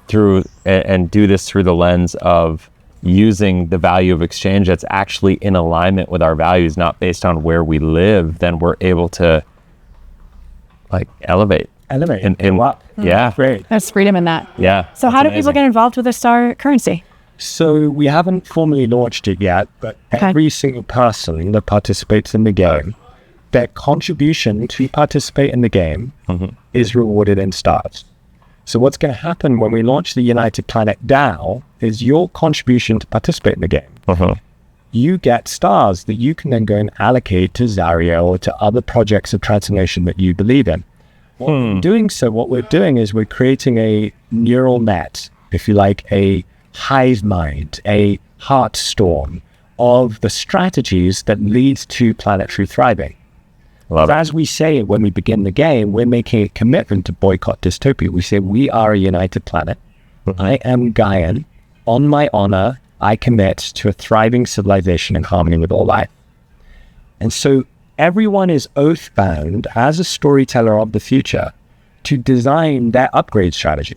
through and do this through the lens of using the value of exchange that's actually in alignment with our values, not based on where we live, then we're able to like elevate. Wow. Yeah. Great. There's freedom in that. Yeah. So how do people get involved with a star currency? So we haven't formally launched it yet, but every single person that participates in the game, their contribution to participate in the game is rewarded in stars. So what's going to happen when we launch the United Planet DAO is your contribution to participate in the game. You get stars that you can then go and allocate to Zario or to other projects of transformation that you believe in. What we're doing is we're creating a neural net, if you like, a hive mind, a heart storm of the strategies that leads to planetary thriving. As we say when we begin the game, we're making a commitment to boycott dystopia. We say, we are a united planet. I am Gaian. On my honor, I commit to a thriving civilization in harmony with all life. And so everyone is oath-bound as a storyteller of the future to design their upgrade strategy.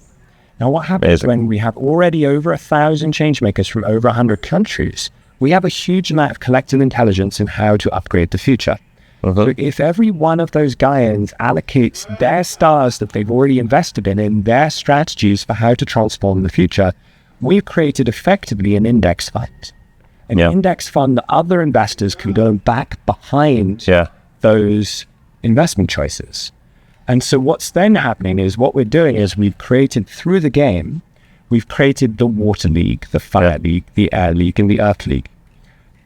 Now, what happens when we have already over 1,000 changemakers from over 100 countries? We have a huge amount of collective intelligence in how to upgrade the future. So if every one of those Gaians allocates their stars that they've already invested in their strategies for how to transform the future, we've created effectively an index fund. An index fund that other investors can go back behind those investment choices. And so what's then happening is what we're doing is we've created through the game, we've created the Water League, the Fire League, the Air League, and the Earth League.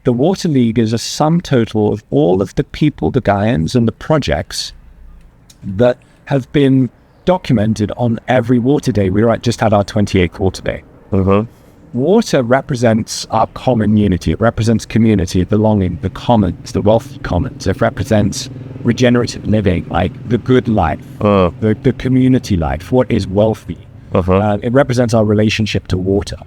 The Water League is a sum total of all of the people, the Gaians, and the projects that have been documented on every water day. We just had our 28th water day. Water represents our common unity. It represents community, belonging, the commons, the wealthy commons. It represents regenerative living, like the good life, the community life, what is wealthy. It represents our relationship to water.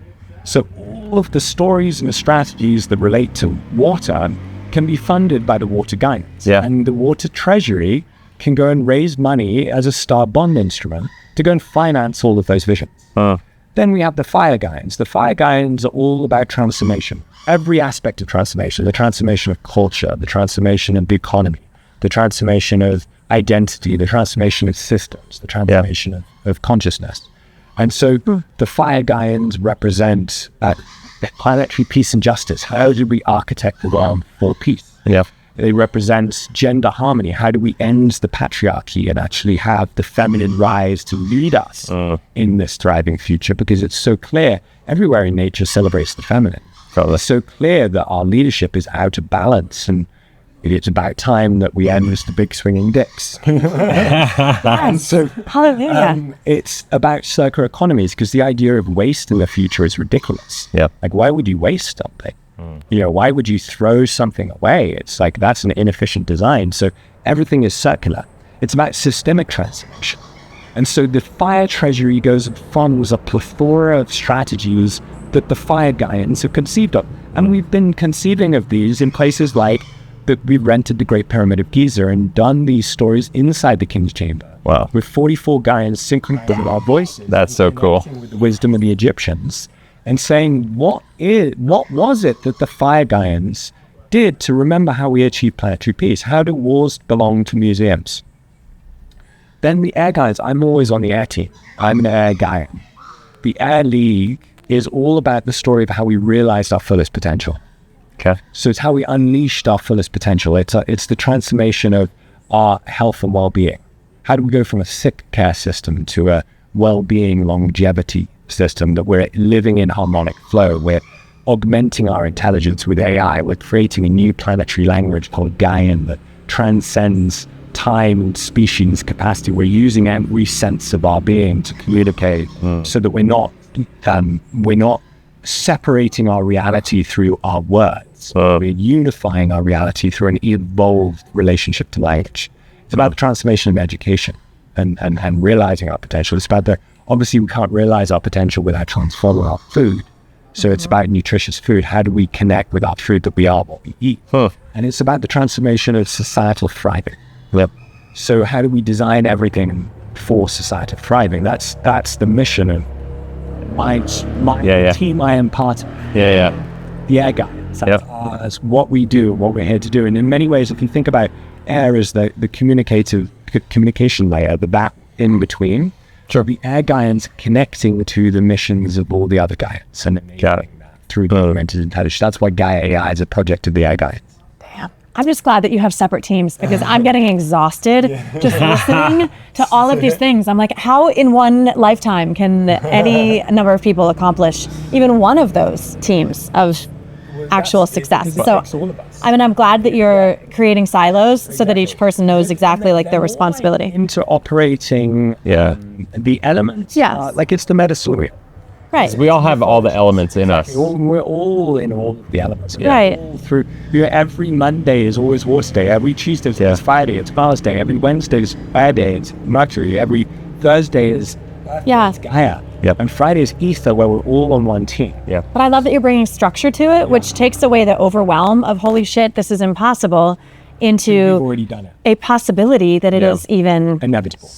So all of the stories and the strategies that relate to water can be funded by the Water Gaians. And the Water Treasury can go and raise money as a star bond instrument to go and finance all of those visions. Then we have the Fire Gaians. The Fire Gaians are all about transformation. Every aspect of transformation, the transformation of culture, the transformation of the economy, the transformation of identity, the transformation of systems, the transformation of consciousness. And so the Fire Gaians represent planetary peace and justice. How do we architect the world for peace? They represent gender harmony. How do we end the patriarchy and actually have the feminine rise to lead us in this thriving future? Because it's so clear, everywhere in nature celebrates the feminine. It's so clear that our leadership is out of balance, and it's about time that we end the big swinging dicks. And so it's about circular economies, because the idea of waste in the future is ridiculous. Like, why would you waste something? Why would you throw something away? It's like, that's an inefficient design. So everything is circular. It's about systemic transformation. And so the Fire Treasury goes and funds a plethora of strategies that the Fire Gaians have conceived of. And we've been conceiving of these in places like that we rented the Great Pyramid of Giza and done these stories inside the King's Chamber. Wow. With 44 Gaians synchronized with our voices. That's so cool. With the wisdom of the Egyptians, and saying, what was it that the fire Gaians did to remember how we achieved planetary peace? How do wars belong to museums? Then the air Gaians, I'm always on the air team. I'm an air Gaian. The Air League is all about the story of how we realized our fullest potential. Okay. So it's how we unleashed our fullest potential. It's the transformation of our health and well-being. How do we go from a sick care system to a well-being longevity system that we're living in harmonic flow? We're augmenting our intelligence with AI. We're creating a new planetary language called Gaian that transcends time and species capacity. We're using every sense of our being to communicate so that we're not separating our reality through our words. We're unifying our reality through an evolved relationship to language. It's about the transformation of education and realizing our potential. It's about obviously we can't realize our potential without transforming our food. So it's about nutritious food. How do we connect with our food that we are, what we eat? And it's about the transformation of societal thriving. Yep. So how do we design everything for societal thriving? That's the mission of my team I am part of. The air guys. That's what we do, what we're here to do. And in many ways, if you think about air as the communication layer, the back in between, the air Gaians connecting to the missions of all the other Gaians and enabling that through the augmented intelligence. That's why Gaia AI is a project of the air Gaians. I'm just glad that you have separate teams because I'm getting exhausted just listening to all of these things. I'm like, how in one lifetime can any number of people accomplish even one of those teams of actual success? So, I'm glad that you're creating silos so that each person knows exactly like their responsibility. Into operating the elements. Like it's the meta-story. Right. We all have all the elements in us. We're all in all of the elements. Right. Through every Monday is always Horse Day. Every Tuesday is Friday. It's Mars Day. Every Wednesday is Fire Day. It's Mercury. Every Thursday is Gaia. And Friday is Ether, where we're all on one team. But I love that you're bringing structure to it, which takes away the overwhelm of holy shit, this is impossible, into We've already done it. A possibility that it is even inevitable,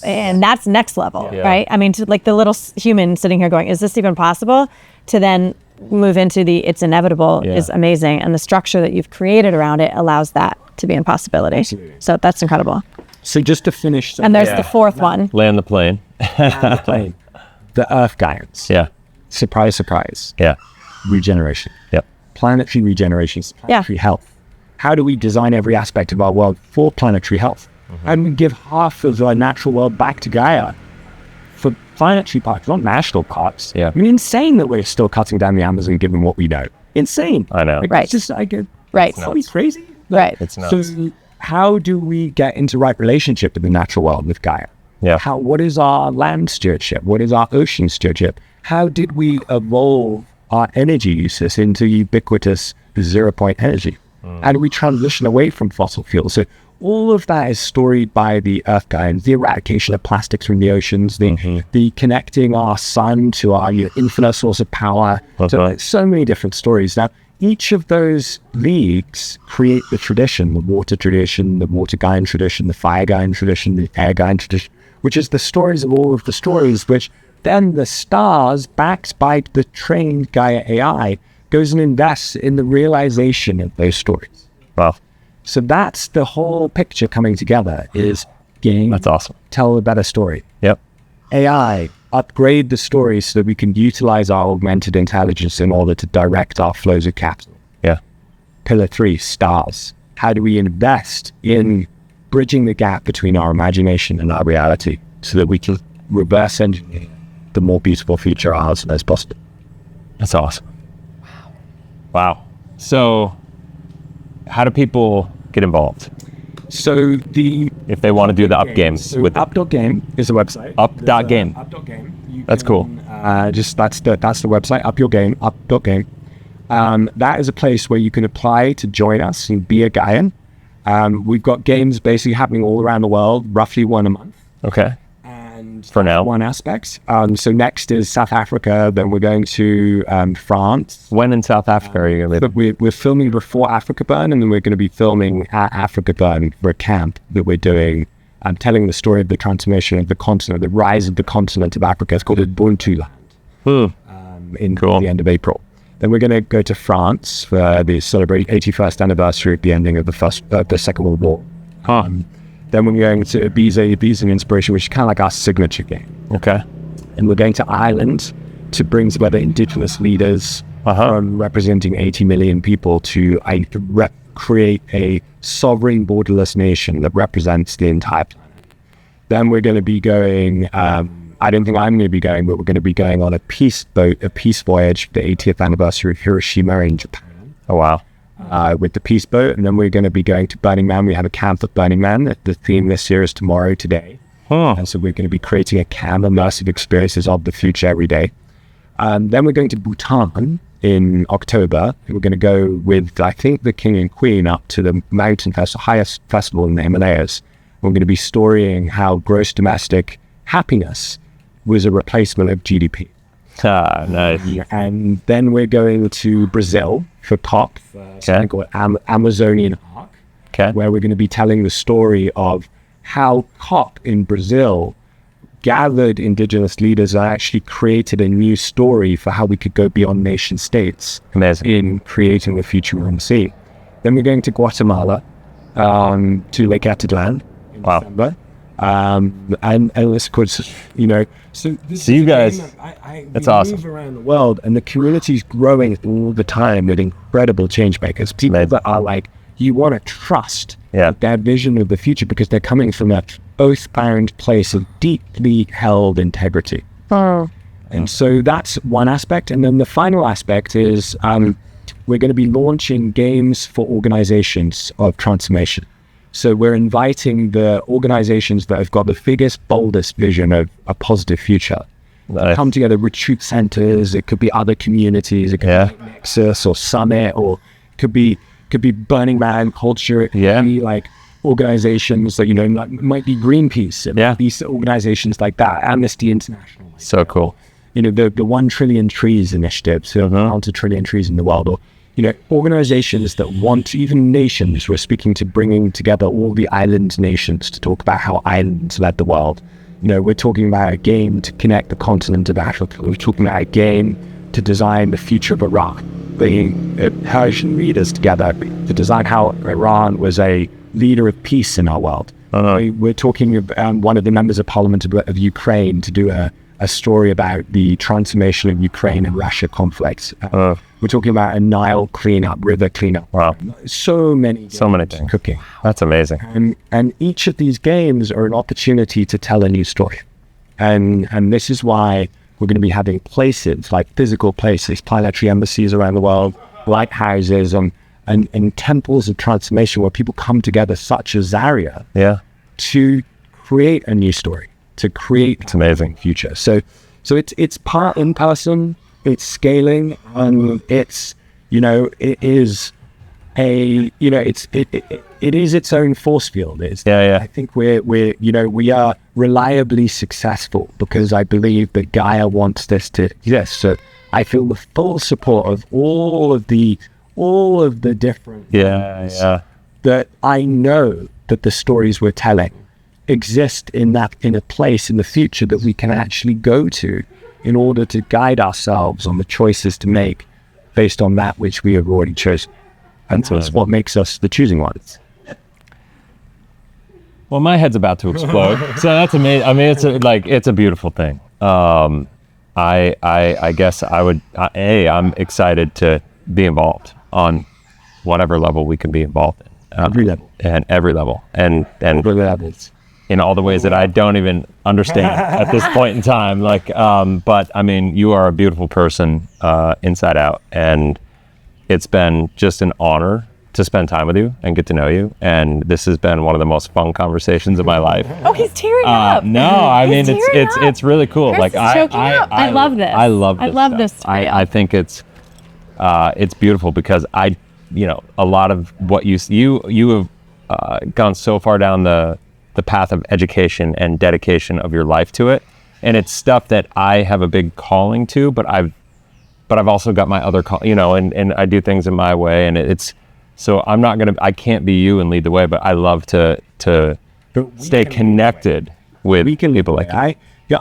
and that's next level, right? I mean, to like the little human sitting here going, is this even possible? To then move into the it's inevitable is amazing, and the structure that you've created around it allows that to be a possibility. So that's incredible. So just to finish, and there's the fourth one. Land the plane. The Earth Gaians. Surprise, surprise. Regeneration. Planetary regeneration. Planetary health. How do we design every aspect of our world for planetary health? How do we give half of our natural world back to Gaia for planetary parks, not national parks? I mean, insane that we're still cutting down the Amazon given what we know. Insane. I know. It's just are we crazy? It's nuts. So how do we get into right relationship with the natural world, with Gaia? What is our land stewardship? What is our ocean stewardship? How did we evolve our energy uses into ubiquitous 0-point energy? How do we transition away from fossil fuels? So all of that is storied by the Earth Gaians, the eradication of plastics from the oceans, the connecting our sun to our infinite source of power. So many different stories. Now, each of those leagues create the tradition, the water Gaian tradition, the fire Gaian tradition, the air Gaian tradition, which is the stories of all of the stories, which then the stars, backed by the trained Gaia AI, goes and invests in the realization of those stories. Wow. So that's the whole picture coming together is game. That's awesome. Tell a better story. Yep. AI, upgrade the story so that we can utilize our augmented intelligence in order to direct our flows of capital. Pillar 3, stars. How do we invest in bridging the gap between our imagination and our reality so that we can reverse engineer the more beautiful future ours as possible? That's awesome. Wow. So how do people get involved? So if they want to do the up games with up.game is the website. Up.game. Up.game. That's cool. That's the website, up.game. That is a place where you can apply to join us and be a Gaian. We've got games basically happening all around the world, roughly one a month. Okay. And for now. One aspect. So next is South Africa. Then we're going to France. When in South Africa are you going to be? We're filming before Africa Burn, and then we're going to be filming at Africa Burn for a camp that we're doing. Telling the story of the transformation of the continent, the rise of the continent of Africa. It's called Ubuntu Land. In the end of April. Then we're going to go to France for the celebrate 81st anniversary of the ending of the Second World War. Then we're going to Ibiza Inspiration, which is kind of like our signature game. Okay. And we're going to Ireland to bring together indigenous leaders from representing 80 million people to create a sovereign borderless nation that represents the entire planet. Then we're going to be going, I don't think I'm going to be going, but we're going to be going on a peace voyage for the 80th anniversary of Hiroshima in Japan. Oh, wow. With the peace boat. And then we're going to be going to Burning Man. We have a camp at Burning Man. The theme this year is Tomorrow, Today. And so we're going to be creating a camp, immersive experiences of the future every day. Then we're going to Bhutan in October. We're going to go with, I think, the King and Queen up to the mountain festival, highest festival in the Himalayas. We're going to be storying how gross domestic happiness was a replacement of GDP. Nice. And then we're going to Brazil for COP, something called Amazonian Arc, where we're going to be telling the story of how COP in Brazil gathered indigenous leaders and actually created a new story for how we could go beyond nation states in creating the future we want to see. Then we're going to Guatemala to Lake Atitlan in December. And this course, so you guys, that's awesome. Move around the world, and the community's growing all the time with incredible change makers. People that are like, you want to trust their vision of the future because they're coming from a oath-bound place of deeply held integrity. And so that's one aspect. And then the final aspect is we're going to be launching games for organizations of transformation. So we're inviting the organizations that have got the biggest, boldest vision of a positive future. Come together, retreat centers, it could be other communities, it could be Nexus or Summit, or could be Burning Man culture, it could be like organizations that, like, might be Greenpeace, these organizations like that, Amnesty International. So cool. The 1 trillion trees initiative, so 1 trillion trees in the world, or organizations that want, even nations. We're speaking to bringing together all the island nations to talk about how islands led the world. We're talking about a game to connect the continent of Africa. We're talking about a game to design the future of Iraq, bringing Persian leaders together to design how Iran was a leader of peace in our world. We're talking about one of the members of parliament of Ukraine to do a story about the transformation of Ukraine and Russia conflict. We're talking about a Nile cleanup, river cleanup. Wow. So many things. Cooking. That's amazing. And each of these games are an opportunity to tell a new story. And this is why we're going to be having places, like physical places, planetary embassies around the world, lighthouses, and temples of transformation where people come together, such as Zaria, to create a new story, to create an amazing future. So it's part in person, it's scaling, and it's, it is it is its own force field. I think we are reliably successful because I believe that Gaia wants this to exist. So I feel the full support of all of the different that I know that the stories we're telling exist in a place in the future that we can actually go to in order to guide ourselves on the choices to make based on that which we have already chosen. And so it's what makes us the choosing ones. Well, my head's about to explode. So that's amazing. I mean, it's a beautiful thing. I guess I would, I'm excited to be involved on whatever level we can be involved in. Every level. And every level. And every levels. In all the ways that I don't even understand at this point in time. But I mean, you are a beautiful person inside out, and it's been just an honor to spend time with you and get to know you. And this has been one of the most fun conversations of my life. Oh, he's tearing up. No, I mean it's really cool. Chris is choking up. I love this. I love this. I think it's beautiful because a lot of what you have gone so far down the the path of education and dedication of your life to it. And it's stuff that I have a big calling to, but I've also got my other call, and I do things in my way, and so I can't be you and lead the way, but I love to stay connected with people like you.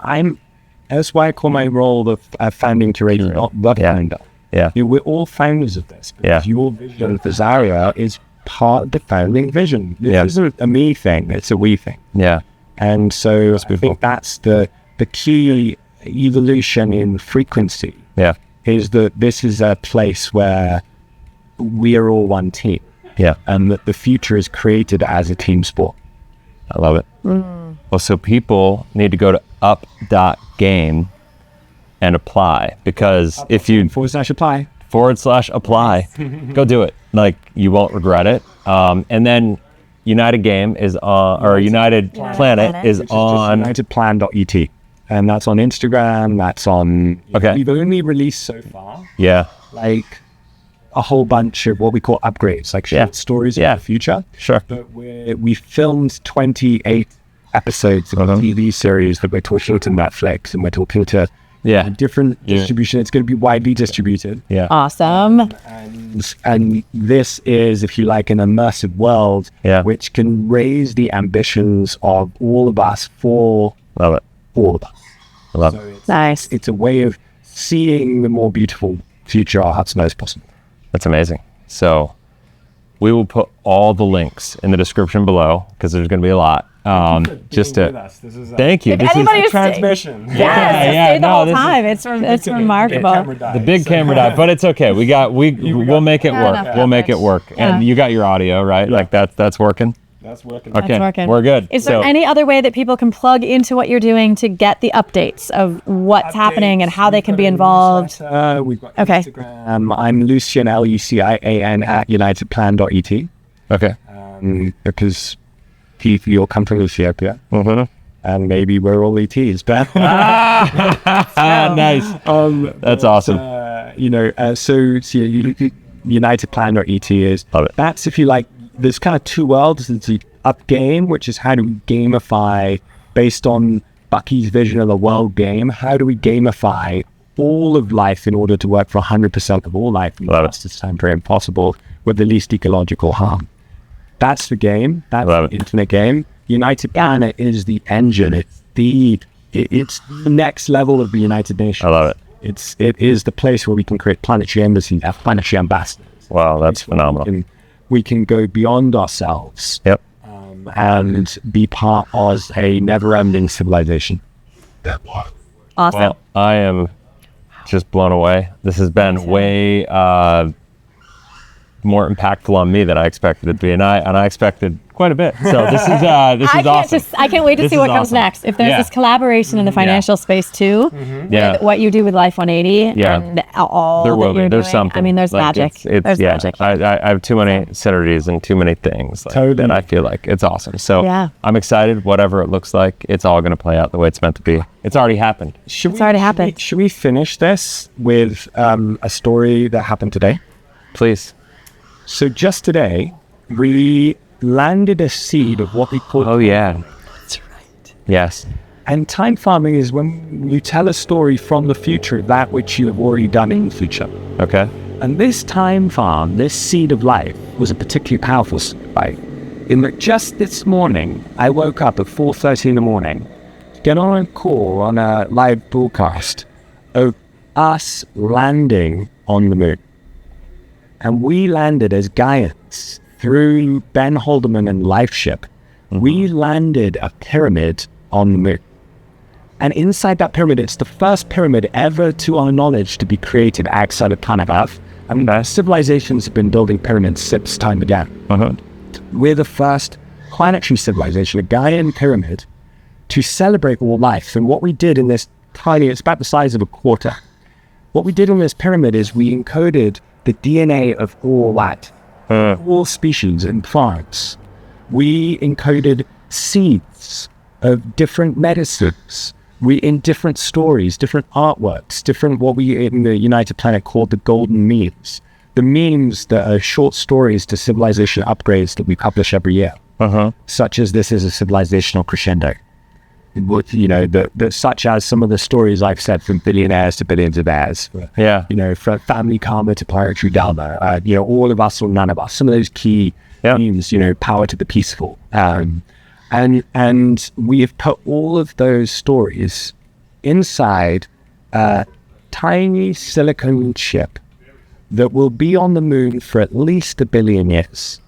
That's why I call my role the founding curator, not the founder. Yeah. We're all founders of this. Your vision for Zaria is part of the founding vision. This isn't a me thing, it's a we thing. Yeah. And so I think that's the key evolution in frequency. Yeah. Is that this is a place where we are all one team. Yeah. And that the future is created as a team sport. I love it. Well, so people need to go to up.game and apply, because if you /apply go do it. Like, you won't regret it. And then United Game is on, or United Planet is on unitedplan.et, and that's on Instagram. That's on. Okay. We've only released so far. Yeah. Like a whole bunch of what we call upgrades, like short stories of the future. Sure. But we filmed 28 episodes of a TV series that we're talking to Netflix, and we're talking to different distribution. It's going to be widely distributed. Yeah. Awesome. And this is, if you like, an immersive world which can raise the ambitions of all of us for Love it. all of us. I love it. Nice. It's a way of seeing the more beautiful future our hearts know is possible. That's amazing. So we will put all the links in the description below, because there's going to be a lot. Just to thank you. This is a transmission. The whole time. It's remarkable. The big camera dive, but it's okay. We'll make it work. We'll make it work. And you got your audio, right? Like that's working. That's working. Okay, That's working. We're good. Is there any other way that people can plug into what you're doing to get the updates of what's happening and how they can be involved? We've got Instagram. I'm Lucian, Lucian at unitedplan.et. Okay. Because you'll come from Ethiopia. And maybe we're all ETs, but nice. That's awesome. Unitedplan.et is that's, if you like, there's kind of two worlds. There's the up game, which is how do we gamify based on Bucky's vision of the world game. How do we gamify all of life in order to work for 100% of all life in the fastest time frame possible with the least ecological harm? That's the game. That's the infinite game. United Planet is the engine. It's the next level of the United Nations. I love it. It is the place where we can create planetary embassies, planetary ambassadors. Wow, that's phenomenal. We can go beyond ourselves. Yep. And be part of a never-ending civilization. Awesome. Well, I am just blown away. This has been way more impactful on me than I expected it to be, and I expected quite a bit. So this is awesome. I can't wait to see what comes next. If there's this collaboration in the financial space too, with what you do with Life 180 and all that you're doing. There's something. I mean, there's magic. There's magic. I have too many synergies and too many things that I feel like it's awesome. So I'm excited. Whatever it looks like, it's all going to play out the way it's meant to be. It's already happened. Already happened. Should we finish this with a story that happened today? Please. So just today, we landed a seed of what we call... Oh, yeah. That's right. Yes. And time farming is when you tell a story from the future, that which you have already done in the future. Okay. And this time farm, this seed of life, was a particularly powerful seed of life. In that just this morning, I woke up at 4:30 in the morning, get on a call on a live broadcast of us landing on the moon. And we landed as Gaians through Ben Haldeman and LifeShip. We landed a pyramid on the moon. And inside that pyramid, it's the first pyramid ever, to our knowledge, to be created outside of planet Earth. And civilizations have been building pyramids since time again. We're the first planetary civilization, a Gaian pyramid, to celebrate all life. And what we did in this tiny, it's about the size of a quarter. What we did in this pyramid is we encoded the DNA of all life, all species and plants. We encoded seeds of different medicines. We in different stories, different artworks, different what we in the United Planet called the golden memes. The memes that are short stories to civilization upgrades that we publish every year. such as this is a civilizational crescendo. Such as some of the stories I've said, from billionaires to billions of heirs. From family karma to planetary dharma. All of us or none of us. Some of those key themes. Power to the peaceful. And we have put all of those stories inside a tiny silicon chip that will be on the moon for at least 1 billion years.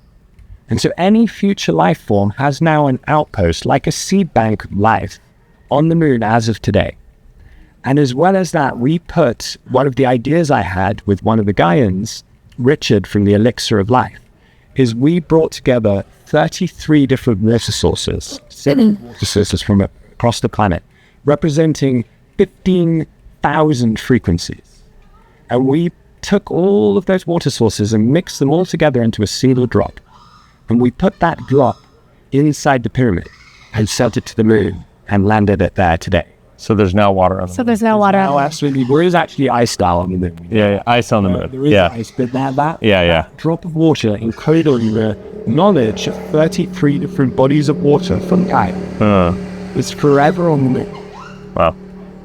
And so any future life form has now an outpost, like a seed bank of life, on the moon as of today. And as well as that, we put one of the ideas I had with one of the Gaians, Richard from the Elixir of Life, is we brought together 33 different water sources, 7 water sources from across the planet, representing 15,000 frequencies. And we took all of those water sources and mixed them all together into a single drop. And we put that drop inside the pyramid and sent it to the moon and landed it there today. So there's now water on the moon. So there's now water on the moon. Absolutely. There is actually ice style on the moon. Yeah, ice on the moon. There is ice, but that drop of water encoding the knowledge of 33 different bodies of water from Gaia is forever on the moon. Wow.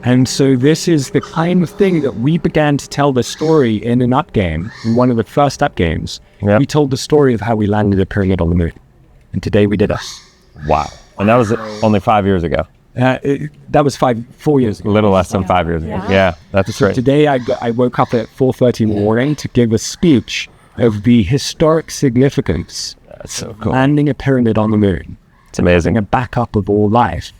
And so this is the kind of thing that we began to tell the story in an up game, in one of the first up games. Yep. We told the story of how we landed a pyramid on the moon. And today we did it. Wow. And that was only 5 years ago. That was 4 years ago. A little less than 5 years ago. Yeah, that's So right. today I woke up at 4:30 in the morning to give a speech of the historic significance That's so of cool. landing a pyramid on the moon. It's amazing. A backup of all life.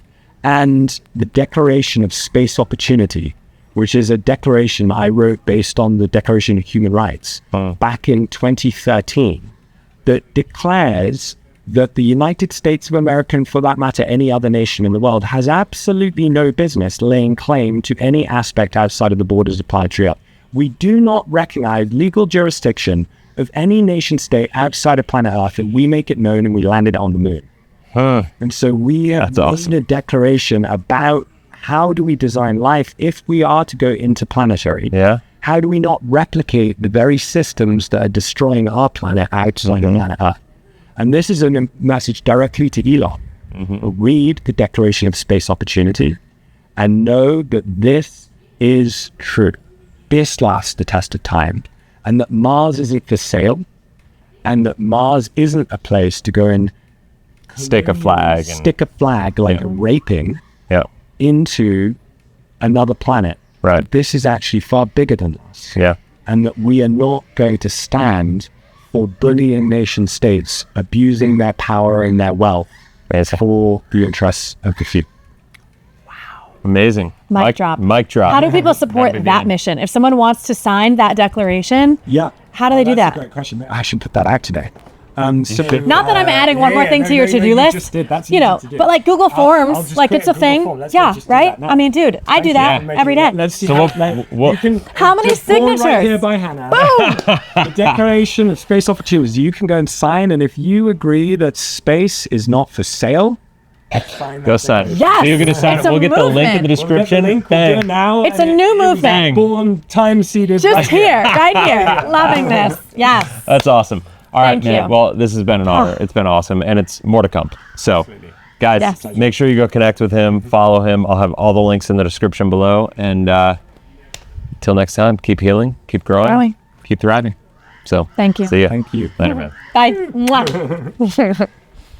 And the Declaration of Space Opportunity, which is a declaration I wrote based on the Declaration of Human Rights back in 2013, that declares that the United States of America, and for that matter, any other nation in the world, has absolutely no business laying claim to any aspect outside of the borders of planetary Earth. We do not recognize legal jurisdiction of any nation state outside of planet Earth, and we make it known and we landed it on the moon. And so we have made a declaration about how do we design life if we are to go interplanetary. Yeah. How do we not replicate the very systems that are destroying our planet outside of planet Earth? And this is a message directly to Elon. Read the Declaration of Space Opportunity and know that this is true. This lasts the test of time. And that Mars isn't for sale. And that Mars isn't a place to go and Stick a flag. stick a flag like raping into another planet. Right. This is actually far bigger than us. Yeah. And that we are not going to stand for bullying nation states abusing their power and their wealth for the interests of the few. Amazing. Mic drop. Mic drop. How do people support that mission? If someone wants to sign that declaration, how do they do that? That's a great question. I should put that out today. Not that I'm adding one more thing to your to-do list, but like Google Forms, like it's a thing. Right? I mean, dude, I do that every day. Let's see. How many signatures? Right here by Hannah. Boom! The Declaration of Space Opportunities. You can go and sign, and if you agree that space is not for sale, go sign it. Yes, So you're going to sign it's it. We'll a get the link in the movement. description. Bang. It's a new movement. Born time-seeded. Just here, right here. Loving this. Yes. That's awesome. All right, Thank man. you. Well, this has been an honor. It's been awesome, and it's more to come. So, guys, Yes. make sure you go connect with him, follow him. I'll have all the links in the description below. And until next time, keep healing, keep growing, keep thriving. So, Thank you. See ya. Thank you. Later, man. Bye. Mwah.